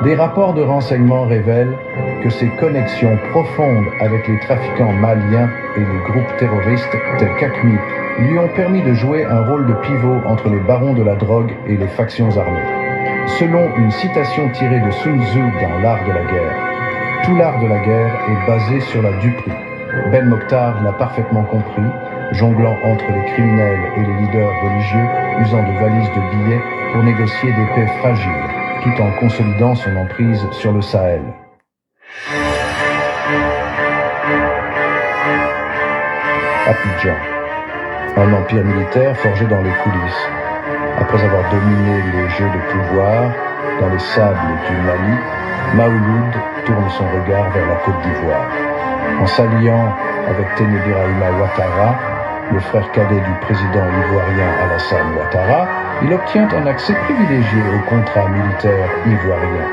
Des rapports de renseignement révèlent que ses connexions profondes avec les trafiquants maliens et les groupes terroristes tels qu'AQMI lui ont permis de jouer un rôle de pivot entre les barons de la drogue et les factions armées. Selon une citation tirée de Sun Tzu dans L'Art de la guerre, tout l'art de la guerre est basé sur la duperie. Ben Mokhtar l'a parfaitement compris, jonglant entre les criminels et les leaders religieux, usant de valises de billets pour négocier des paix fragiles, tout en consolidant son emprise sur le Sahel. Abidjan, un empire militaire forgé dans les coulisses. Après avoir dominé les jeux de pouvoir dans les sables du Mali, Maouloud tourne son regard vers la Côte d'Ivoire. En s'alliant avec Téné Birahima Ouattara, le frère cadet du président ivoirien Alassane Ouattara, il obtient un accès privilégié au contrat militaire ivoirien.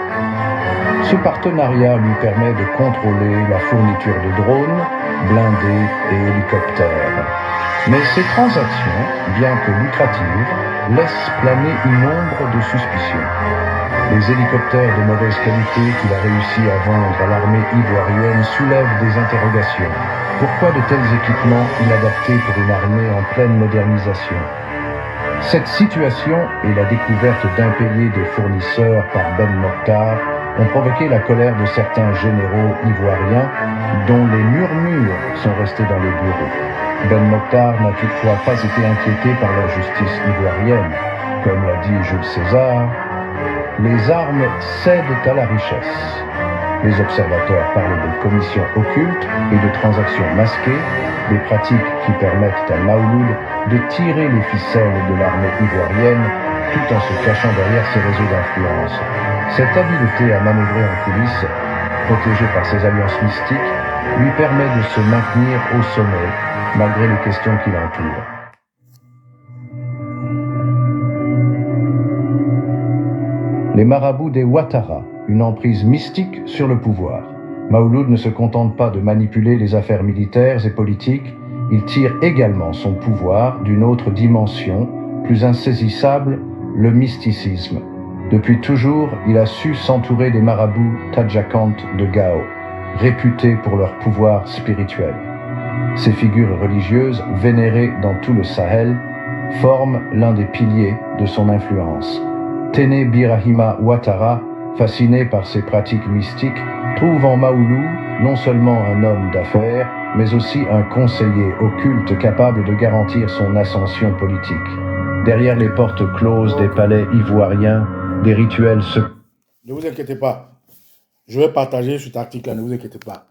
Ce partenariat lui permet de contrôler la fourniture de drones, blindés et hélicoptères. Mais ces transactions, bien que lucratives, laissent planer une ombre de suspicion. Les hélicoptères de mauvaise qualité qu'il a réussi à vendre à l'armée ivoirienne soulèvent des interrogations. Pourquoi de tels équipements inadaptés pour une armée en pleine modernisation? Cette situation et la découverte d'impayés de fournisseurs par Ben Mokhtar ont provoqué la colère de certains généraux ivoiriens dont les murmures sont restés dans les bureaux. Ben Mokhtar n'a toutefois pas été inquiété par la justice ivoirienne. Comme l'a dit Jules César, les armes cèdent à la richesse. Les observateurs parlent de commissions occultes et de transactions masquées, des pratiques qui permettent à Maouloud de tirer les ficelles de l'armée ivoirienne tout en se cachant derrière ses réseaux d'influence. Cette habileté à manœuvrer en coulisses, protégée par ses alliances mystiques, lui permet de se maintenir au sommet malgré les questions qui l'entourent. Les marabouts des Ouattara, une emprise mystique sur le pouvoir. Maouloud ne se contente pas de manipuler les affaires militaires et politiques, il tire également son pouvoir d'une autre dimension, plus insaisissable, le mysticisme. Depuis toujours, il a su s'entourer des marabouts Tadjikant de Gao, réputés pour leur pouvoir spirituel. Ces figures religieuses, vénérées dans tout le Sahel, forment l'un des piliers de son influence. Téné Birahima Ouattara, fasciné par ses pratiques mystiques, trouve en Maouloud non seulement un homme d'affaires, mais aussi un conseiller occulte capable de garantir son ascension politique. Derrière les portes closes des palais ivoiriens, des rituels se... Ne vous inquiétez pas, je vais partager cet article-là, ne vous inquiétez pas.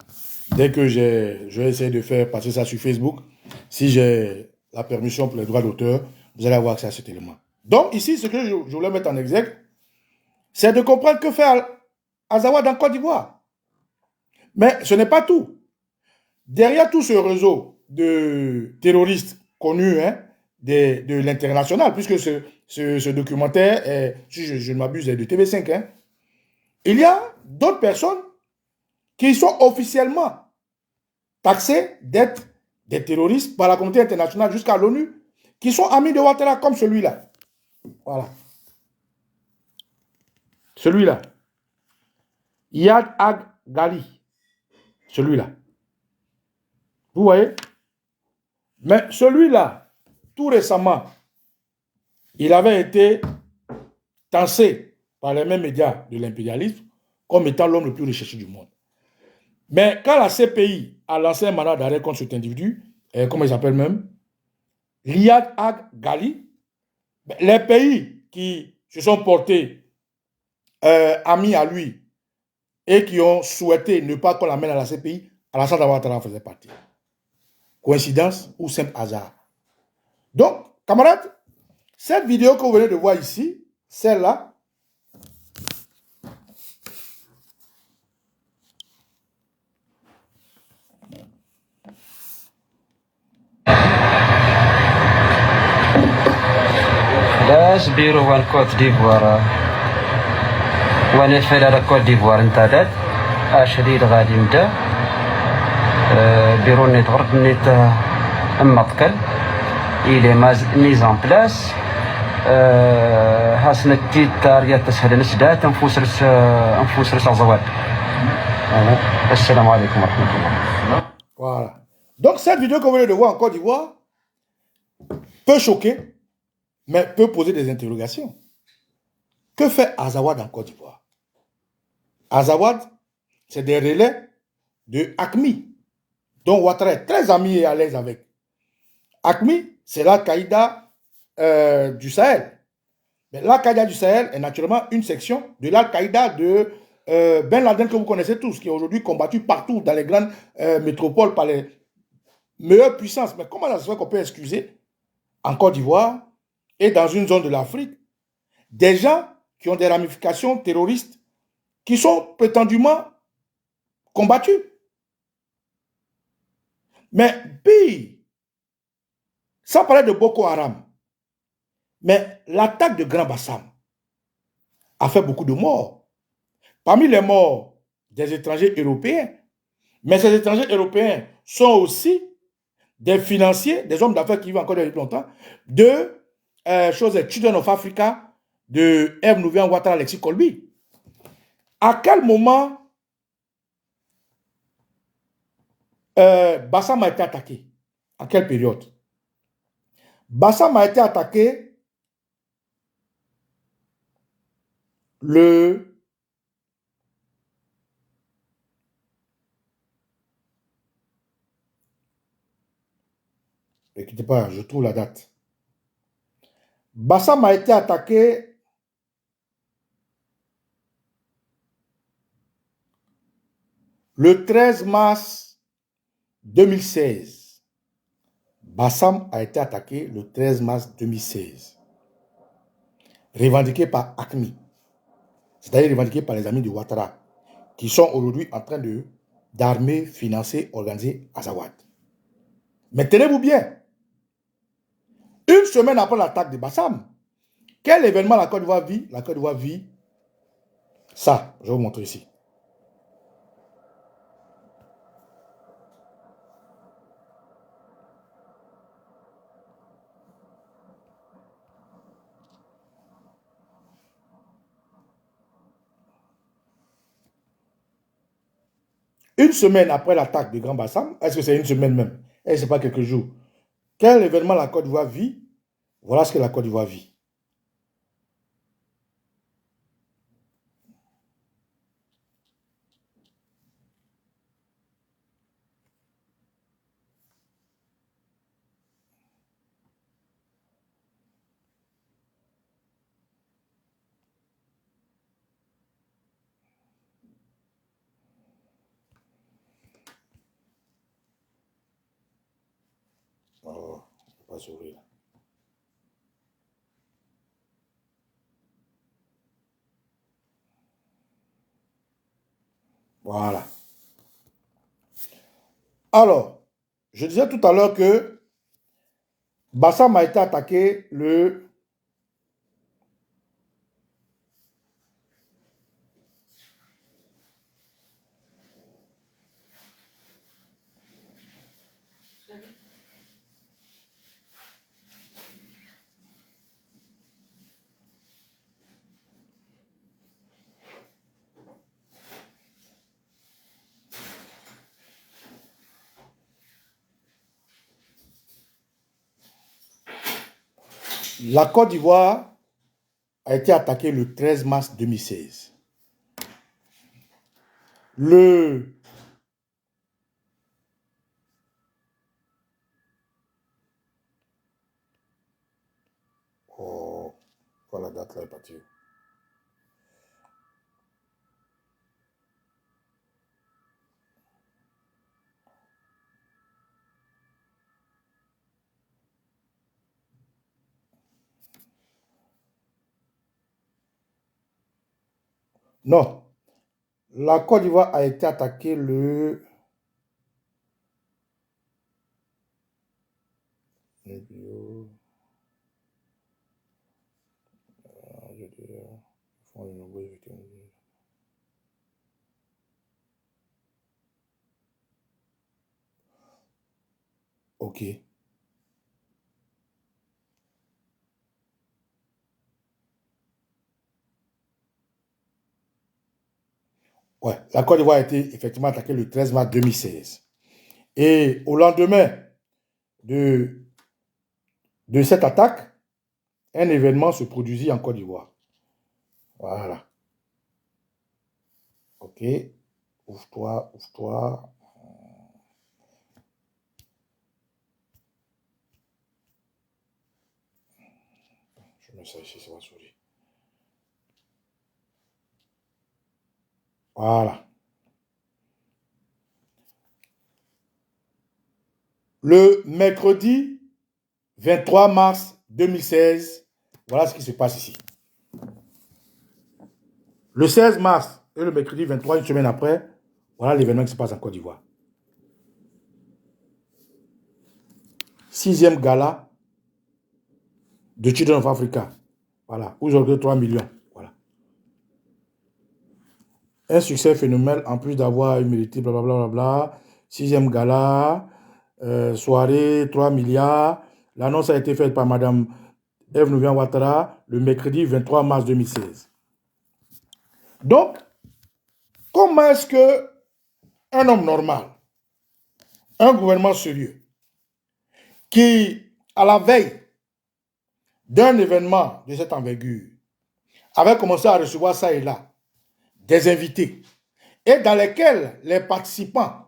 Dès que je vais essayer de faire passer ça sur Facebook, si j'ai la permission pour les droits d'auteur, vous allez avoir accès à cet élément. Donc ici, ce que je voulais mettre en exergue, c'est de comprendre que fait Azawad en Côte d'Ivoire. Mais ce n'est pas tout. Derrière tout ce réseau de terroristes connus de l'international, puisque ce documentaire, est, si je ne m'abuse, est de TV5, il y a d'autres personnes qui sont officiellement taxées d'être des terroristes par la communauté internationale jusqu'à l'ONU, qui sont amis de Ouattara comme celui-là. Voilà. Celui-là. Yad Ag Gali. Celui-là. Vous voyez? Mais celui-là, tout récemment, il avait été tassé par les mêmes médias de l'impérialisme comme étant l'homme le plus recherché du monde. Mais quand la CPI a lancé un mandat d'arrêt contre cet individu, comment il s'appelle même, Yad Ag Gali, les pays qui se sont portés amis à lui et qui ont souhaité ne pas qu'on l'amène à la CPI, Alassane Ouattara faisait partie. Coïncidence ou simple hasard? Donc, camarades, cette vidéo que vous venez de voir ici, celle-là, سبيرو وان كوت ديفوار وانا فعل على كوت ديفوار انتدت شديد غادي نبدا بيرو نيت غرد نيت مطكل il est mis en place حسن التيتار تسهل نسدات انفوس الزوال. السلام عليكم ورحمة الله. Voilà. Donc cette vidéo que vous venez de voir en Côte d'Ivoire peut choquer, mais peut poser des interrogations. Que fait Azawad en Côte d'Ivoire? Azawad, c'est des relais de AQMI, dont Ouattara est très ami et à l'aise avec. AQMI, c'est l'Al-Qaïda du Sahel. Mais l'Al-Qaïda du Sahel est naturellement une section de l'Al-Qaïda de Ben Laden que vous connaissez tous, qui est aujourd'hui combattu partout dans les grandes métropoles par les meilleures puissances. Mais comment ça se fait qu'on peut excuser en Côte d'Ivoire et dans une zone de l'Afrique des gens qui ont des ramifications terroristes qui sont prétendument combattus? Mais pire, sans parler de Boko Haram, mais l'attaque de Grand Bassam a fait beaucoup de morts. Parmi les morts, des étrangers européens. Mais ces étrangers européens sont aussi des financiers, des hommes d'affaires qui vivent encore depuis longtemps, de Children of Africa, de Eve Nouvian Ouattara, Alexis Colby. À quel moment Bassam a été attaqué? À quelle période? Bassam a été attaqué le Écoutez pas, je trouve la date. Bassam a été attaqué le 13 mars 2016. Bassam a été attaqué le 13 mars 2016. Revendiqué par AQMI. C'est-à-dire revendiqué par les amis de Ouattara, qui sont aujourd'hui en train d'armer, financer, organiser Azawad. Mais tenez-vous bien, une semaine après l'attaque de Bassam, quel événement la Côte d'Ivoire vit? La Côte d'Ivoire vit ça. Je vais vous montrer ici. Une semaine après l'attaque de Grand Bassam, est-ce que c'est une semaine même? Est-ce que ce n'est pas quelques jours? Quel événement la Côte d'Ivoire vit? Voilà ce que la Côte d'Ivoire vit. Oh, je ne vais pas s'ouvrir. Voilà. Alors, je disais tout à l'heure que Bassam a été attaqué le... La Côte d'Ivoire a été attaquée le 13 mars 2016. Oh, voilà la date là est partie. Non. La Côte d'Ivoire a été attaquée le... Ok. Ouais, la Côte d'Ivoire a été effectivement attaquée le 13 mars 2016. Et au lendemain de cette attaque, un événement se produisit en Côte d'Ivoire. Voilà. Ok. Ouvre-toi, ouvre-toi. Je mets ça ici, ça va sourire. Voilà. Le mercredi 23 mars 2016, voilà ce qui se passe ici. Le 16 mars et le mercredi 23, une semaine après, voilà l'événement qui se passe en Côte d'Ivoire. 6e gala de Children of Africa. Voilà, où j'ai 3 millions. Voilà. Un succès phénoménal en plus d'avoir mérité blablabla. 6e gala, soirée, 3 milliards. L'annonce a été faite par Madame Eve Nouvian Ouattara le mercredi 23 mars 2016. Donc, comment est-ce que un homme normal, un gouvernement sérieux, qui, à la veille d'un événement de cette envergure, avait commencé à recevoir ça et là, des invités, et dans lesquels les participants,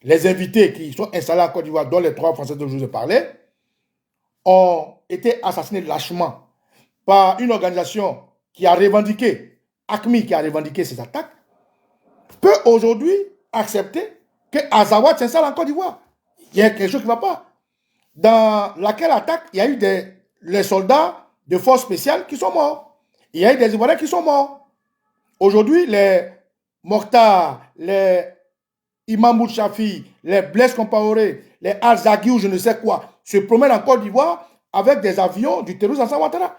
les invités qui sont installés en Côte d'Ivoire, dont les 3 Français dont je vous ai parlé, ont été assassinés lâchement par une organisation qui a revendiqué, ACMI qui a revendiqué ces attaques, peut aujourd'hui accepter que Azawad s'installe en Côte d'Ivoire. Il y a quelque chose qui ne va pas. Dans laquelle attaque, il y a eu les soldats de forces spéciales qui sont morts. Il y a eu des Ivoiriens qui sont morts. Aujourd'hui, les Mokhtar, les Imam Chafi, les Blaise Compaoré, les Al-Zaghi ou je ne sais quoi, se promènent en Côte d'Ivoire avec des avions du terroriste Alassane Ouattara.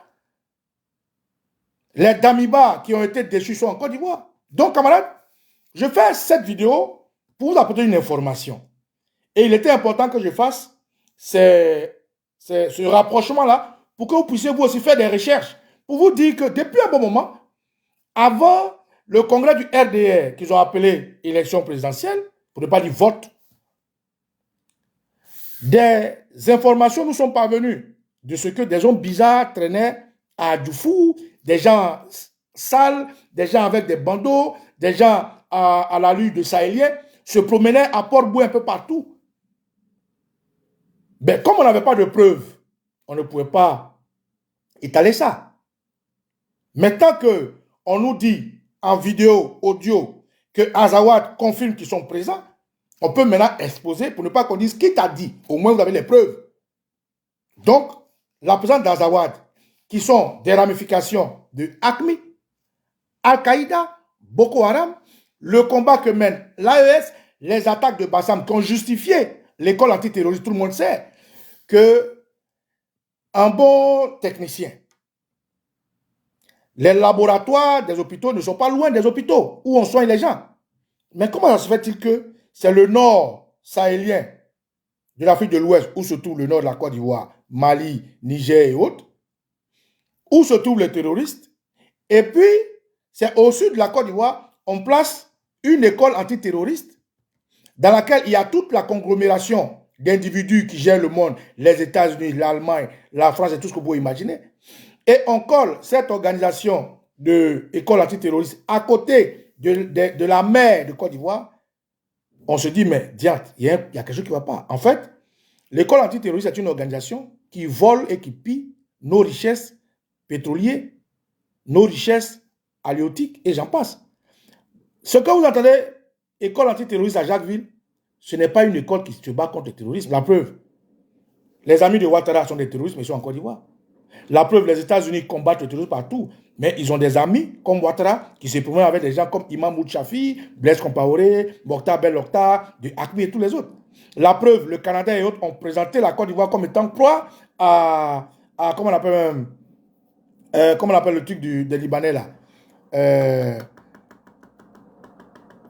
Les Damiba qui ont été déchus sont en Côte d'Ivoire. Donc, camarades, je fais cette vidéo pour vous apporter une information. Et il était important que je fasse ce rapprochement-là pour que vous puissiez vous aussi faire des recherches. Pour vous dire que depuis un bon moment, avant le congrès du RDR, qu'ils ont appelé élection présidentielle, pour ne pas dire vote, des informations nous sont parvenues de ce que des hommes bizarres traînaient à Djoufou, des gens sales, des gens avec des bandeaux, des gens à l'allure de Sahéliens, se promenaient à Port-Bouin un peu partout. Mais comme on n'avait pas de preuves, on ne pouvait pas étaler ça. Maintenant qu'on nous dit en vidéo, audio, que Azawad confirme qu'ils sont présents, on peut maintenant exposer pour ne pas qu'on dise qui t'a dit. Au moins, vous avez les preuves. Donc, la présence d'Azawad, qui sont des ramifications de ACMI, Al-Qaïda, Boko Haram, le combat que mène l'AES, les attaques de Bassam qui ont justifié l'école antiterroriste, tout le monde sait que un bon technicien, les laboratoires des hôpitaux ne sont pas loin des hôpitaux où on soigne les gens. Mais comment ça se fait-il que c'est le nord sahélien de l'Afrique de l'Ouest, où se trouve le nord de la Côte d'Ivoire, Mali, Niger et autres, où se trouvent les terroristes, et puis c'est au sud de la Côte d'Ivoire, on place une école antiterroriste dans laquelle il y a toute la conglomération d'individus qui gèrent le monde, les États-Unis, l'Allemagne, la France et tout ce que vous pouvez imaginer. Et on colle cette organisation d'école antiterroriste à côté de la mer de Côte d'Ivoire. On se dit, mais diante, il y a quelque chose qui ne va pas. En fait, l'école antiterroriste est une organisation qui vole et qui pille nos richesses pétrolières, nos richesses halieutiques et j'en passe. Ce que vous entendez, école antiterroriste à Jacquesville, ce n'est pas une école qui se bat contre le terrorisme. La preuve, les amis de Ouattara sont des terroristes, mais ils sont en Côte d'Ivoire. La preuve, les États-Unis combattent le terrorisme partout, mais ils ont des amis comme Ouattara qui se promènent avec des gens comme Imam Chafi, Blaise Compaoré, Mokhtar Belmokhtar, de ACMI et tous les autres. La preuve, le Canada et autres ont présenté la Côte d'Ivoire comme étant proie à comment on appelle le truc des Libanais là.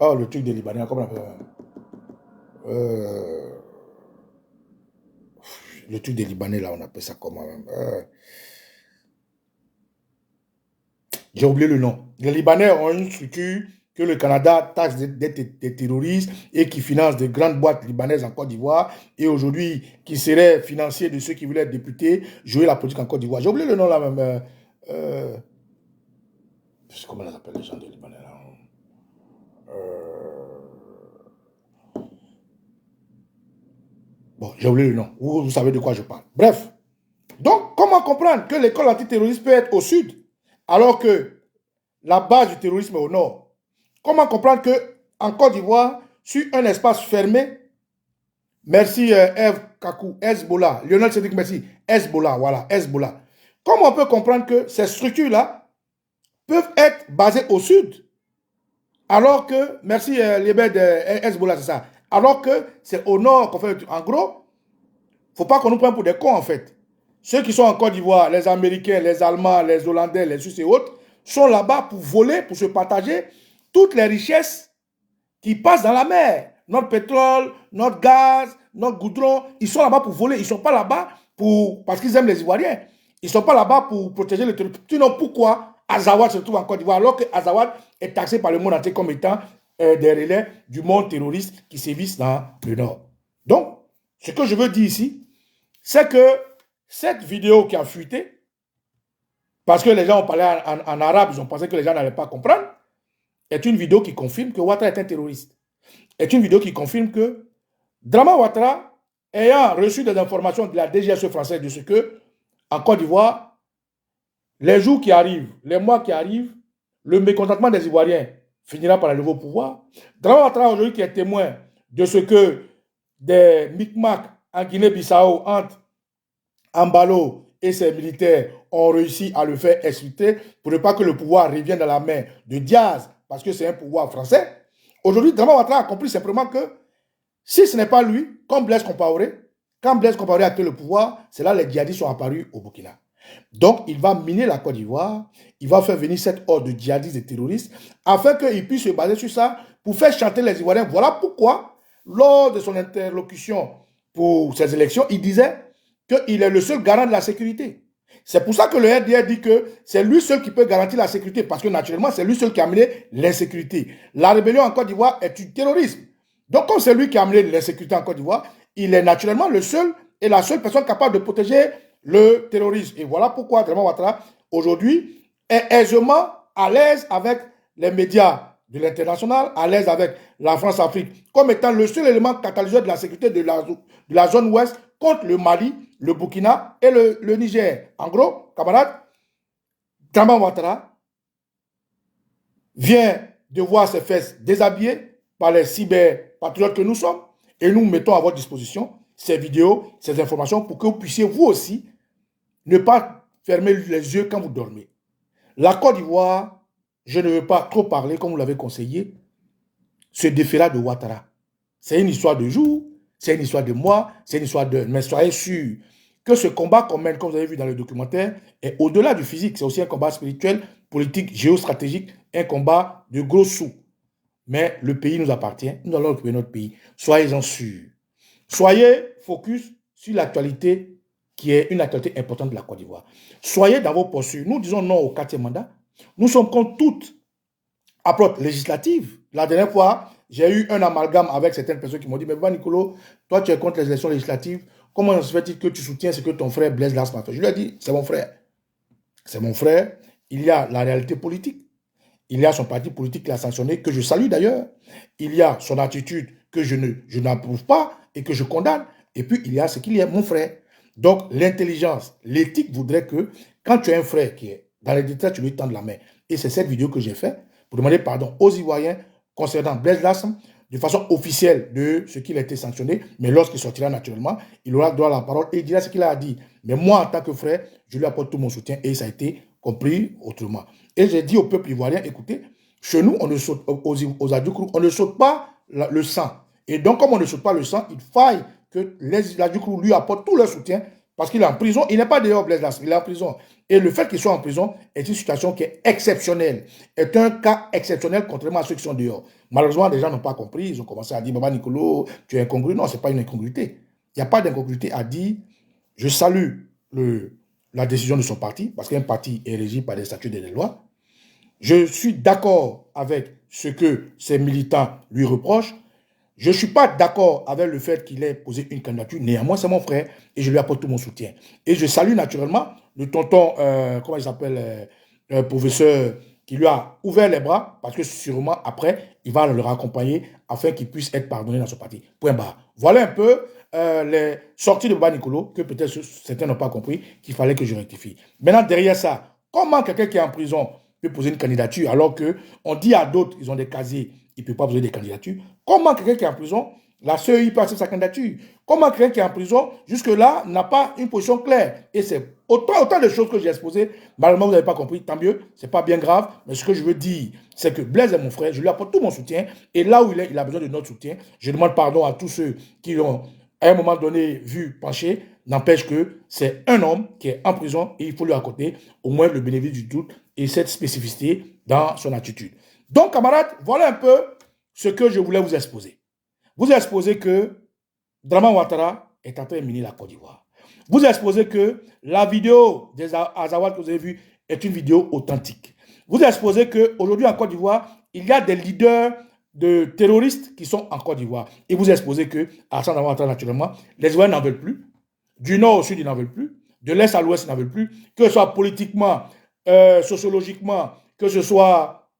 Le truc des Libanais, comment on appelle le truc des Libanais là, on appelle ça comment même. J'ai oublié le nom. Les Libanais ont une structure que le Canada taxe des terroristes et qui finance des grandes boîtes libanaises en Côte d'Ivoire et aujourd'hui qui serait financier de ceux qui voulaient être députés, jouer la politique en Côte d'Ivoire. J'ai oublié le nom là même. Comment on appelle les gens de Libanais là? Bon, j'ai oublié le nom. Vous savez de quoi je parle. Bref. Donc, comment comprendre que l'école antiterroriste peut être au sud alors que la base du terrorisme est au nord? Comment comprendre qu'en Côte d'Ivoire, sur un espace fermé, merci Eve Kakou, Hezbollah, Lionel Sédic, merci, Hezbollah, voilà, Hezbollah. Comment on peut comprendre que ces structures-là peuvent être basées au sud alors que, merci Liebed Hezbollah, c'est ça, alors que c'est au nord qu'on fait le truc. En gros, il ne faut pas qu'on nous prenne pour des cons en fait. Ceux qui sont en Côte d'Ivoire, les Américains, les Allemands, les Hollandais, les Suisses et autres, sont là-bas pour voler, pour se partager toutes les richesses qui passent dans la mer. Notre pétrole, notre gaz, notre goudron, ils sont là-bas pour voler. Ils ne sont pas là-bas parce qu'ils aiment les Ivoiriens. Ils ne sont pas là-bas pour protéger le territoire. Sinon, pourquoi Azawad se trouve en Côte d'Ivoire alors que Azawad est taxé par le monde entier comme étant des relais du monde terroriste qui sévissent dans le Nord. Donc, ce que je veux dire ici, c'est que cette vidéo qui a fuité, parce que les gens ont parlé en arabe, ils ont pensé que les gens n'allaient pas comprendre, est une vidéo qui confirme que Ouattara est un terroriste. Est une vidéo qui confirme que Drama Ouattara, ayant reçu des informations de la DGSE française de ce que, en Côte d'Ivoire, les jours qui arrivent, les mois qui arrivent, le mécontentement des Ivoiriens finira par le nouveau pouvoir. Drama Ouattara, aujourd'hui, qui est témoin de ce que des micmacs en Guinée-Bissau entre Ambalo et ses militaires ont réussi à le faire exfiltrer pour ne pas que le pouvoir revienne dans la main de Diaz, parce que c'est un pouvoir français. Aujourd'hui, Drama Ouattara a compris simplement que si ce n'est pas lui, comme Blaise Compaoré, quand Blaise Compaoré a pris le pouvoir, c'est là que les djihadistes sont apparus au Burkina. Donc, il va miner la Côte d'Ivoire, il va faire venir cette horde de djihadistes et terroristes afin qu'ils puissent se baser sur ça pour faire chanter les Ivoiriens. Voilà pourquoi, lors de son interlocution pour ces élections, il disait qu'il est le seul garant de la sécurité. C'est pour ça que le RDR dit que c'est lui seul qui peut garantir la sécurité, parce que naturellement, c'est lui seul qui a amené l'insécurité. La rébellion en Côte d'Ivoire est du terrorisme. Donc, comme c'est lui qui a amené l'insécurité en Côte d'Ivoire, il est naturellement le seul et la seule personne capable de protéger le terrorisme. Et voilà pourquoi Drama Ouattara, aujourd'hui, est aisément à l'aise avec les médias de l'international, à l'aise avec la France-Afrique, comme étant le seul élément catalyseur de la sécurité de la zone ouest contre le Mali, le Burkina et le Niger. En gros, camarades, Drama Ouattara vient de voir ses fesses déshabillées par les cyberpatriotes que nous sommes et nous mettons à votre disposition ces vidéos, ces informations pour que vous puissiez vous aussi ne pas fermer les yeux quand vous dormez. La Côte d'Ivoire, je ne veux pas trop parler comme vous l'avez conseillé, se défera de Ouattara. C'est une histoire de jour, c'est une histoire de mois, c'est une histoire de... Mais soyez sûr que ce combat qu'on mène, comme vous avez vu dans le documentaire, est au-delà du physique. C'est aussi un combat spirituel, politique, géostratégique, un combat de gros sous. Mais le pays nous appartient, nous allons occuper notre pays. Soyez-en sûrs. Soyez focus sur l'actualité qui est une actualité importante de la Côte d'Ivoire. Soyez dans vos postures. Nous disons non au 4e mandat. Nous sommes contre toute approche législative. La dernière fois, j'ai eu un amalgame avec certaines personnes qui m'ont dit, mais Baba Nicolo, toi tu es contre les élections législatives, comment se fait-il que tu soutiens ce que ton frère Blaise Lasma fait? Je lui ai dit, c'est mon frère. C'est mon frère. Il y a la réalité politique. Il y a son parti politique qui l'a sanctionné, que je salue d'ailleurs. Il y a son attitude que je n'approuve pas et que je condamne. Et puis, il y a ce qu'il y a, mon frère. Donc, l'intelligence, l'éthique voudrait que, quand tu as un frère qui est dans les détails, tu lui tends la main. Et c'est cette vidéo que j'ai faite pour demander pardon aux Ivoiriens concernant Blaise Lasme de façon officielle de ce qu'il a été sanctionné. Mais lorsqu'il sortira naturellement, il aura droit à la parole et il dira ce qu'il a dit. Mais moi, en tant que frère, je lui apporte tout mon soutien et ça a été compris autrement. Et j'ai dit au peuple ivoirien, écoutez, chez nous, on ne saute, aux Adjoukrou, on ne saute pas le sang. Et donc, comme on ne saute pas le sang, il faille que les Adjoukrou lui apportent tout leur soutien parce qu'il est en prison. Il n'est pas dehors, Blaise Lasme, il est en prison. Et le fait qu'il soit en prison est une situation qui est exceptionnelle, est un cas exceptionnel contrairement à ceux qui sont dehors. Malheureusement, les gens n'ont pas compris, ils ont commencé à dire, Baba Nicolo, tu es incongru. Non, ce n'est pas une incongruité. Il n'y a pas d'incongruité à dire, je salue la décision de son parti, parce qu'un parti est régi par des statuts et des lois. Je suis d'accord avec ce que ses militants lui reprochent. Je ne suis pas d'accord avec le fait qu'il ait posé une candidature. Néanmoins, c'est mon frère et je lui apporte tout mon soutien. Et je salue naturellement le tonton, comment il s'appelle, professeur, qui lui a ouvert les bras parce que sûrement après, il va le raccompagner afin qu'il puisse être pardonné dans ce parti. Point barre. Voilà un peu les sorties de Baba Nicolo que peut-être certains n'ont pas compris qu'il fallait que je rectifie. Maintenant, derrière ça, comment quelqu'un qui est en prison peut poser une candidature alors qu'on dit à d'autres, ils ont des casiers, ils ne peuvent pas poser des candidatures. Comment quelqu'un qui est en prison, la CEI peut accepter sa candidature? Comment quelqu'un qui est en prison, jusque-là, n'a pas une position claire? Et c'est autant de choses que j'ai exposées. Malheureusement, vous n'avez pas compris, tant mieux, ce n'est pas bien grave. Mais ce que je veux dire, c'est que Blaise est mon frère, je lui apporte tout mon soutien. Et là où il est, il a besoin de notre soutien. Je demande pardon à tous ceux qui ont, à un moment donné, vu pencher. N'empêche que c'est un homme qui est en prison et il faut lui accorder au moins le bénéfice du doute et cette spécificité dans son attitude. Donc, camarades, voilà un peu ce que je voulais vous exposer. Vous exposez que Draman Ouattara est en train de miner la Côte d'Ivoire. Vous exposez que la vidéo des Azawad que vous avez vue est une vidéo authentique. Vous exposez qu'aujourd'hui en Côte d'Ivoire, il y a des leaders de terroristes qui sont en Côte d'Ivoire. Et vous exposez que Alassane Ouattara, naturellement, les Ivoiriens n'en veulent plus. Du nord au sud, ils n'en veulent plus. De l'est à l'ouest, ils n'en veulent plus. Que ce soit politiquement, sociologiquement, que ce soit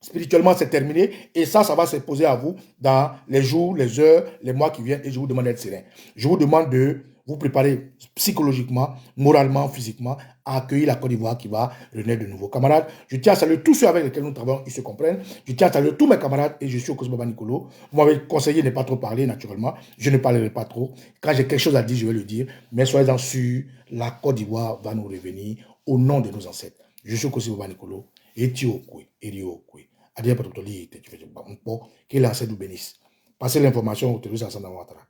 spirituellement, c'est terminé. Et ça va se poser à vous dans les jours, les heures, les mois qui viennent. Et je vous demande d'être serein. Je vous demande de vous préparer psychologiquement, moralement, physiquement, à accueillir la Côte d'Ivoire qui va renaître de nouveau. Camarades, je tiens à saluer tous ceux avec lesquels nous travaillons, ils se comprennent. Je tiens à saluer tous mes camarades et je suis au Cosmo Baba Nicolo. Vous m'avez conseillé de ne pas trop parler, naturellement. Je ne parlerai pas trop. Quand j'ai quelque chose à dire, je vais le dire. Mais soyez-en sûrs, la Côte d'Ivoire va nous revenir au nom de nos ancêtres. Je suis au Cosmo Baba Nicolo. Et Tiokwe, Eriokwe. Adia Patotoli, que l'ancêtre nous bénisse. Passez l'information au terroriste Alassane Ouattara.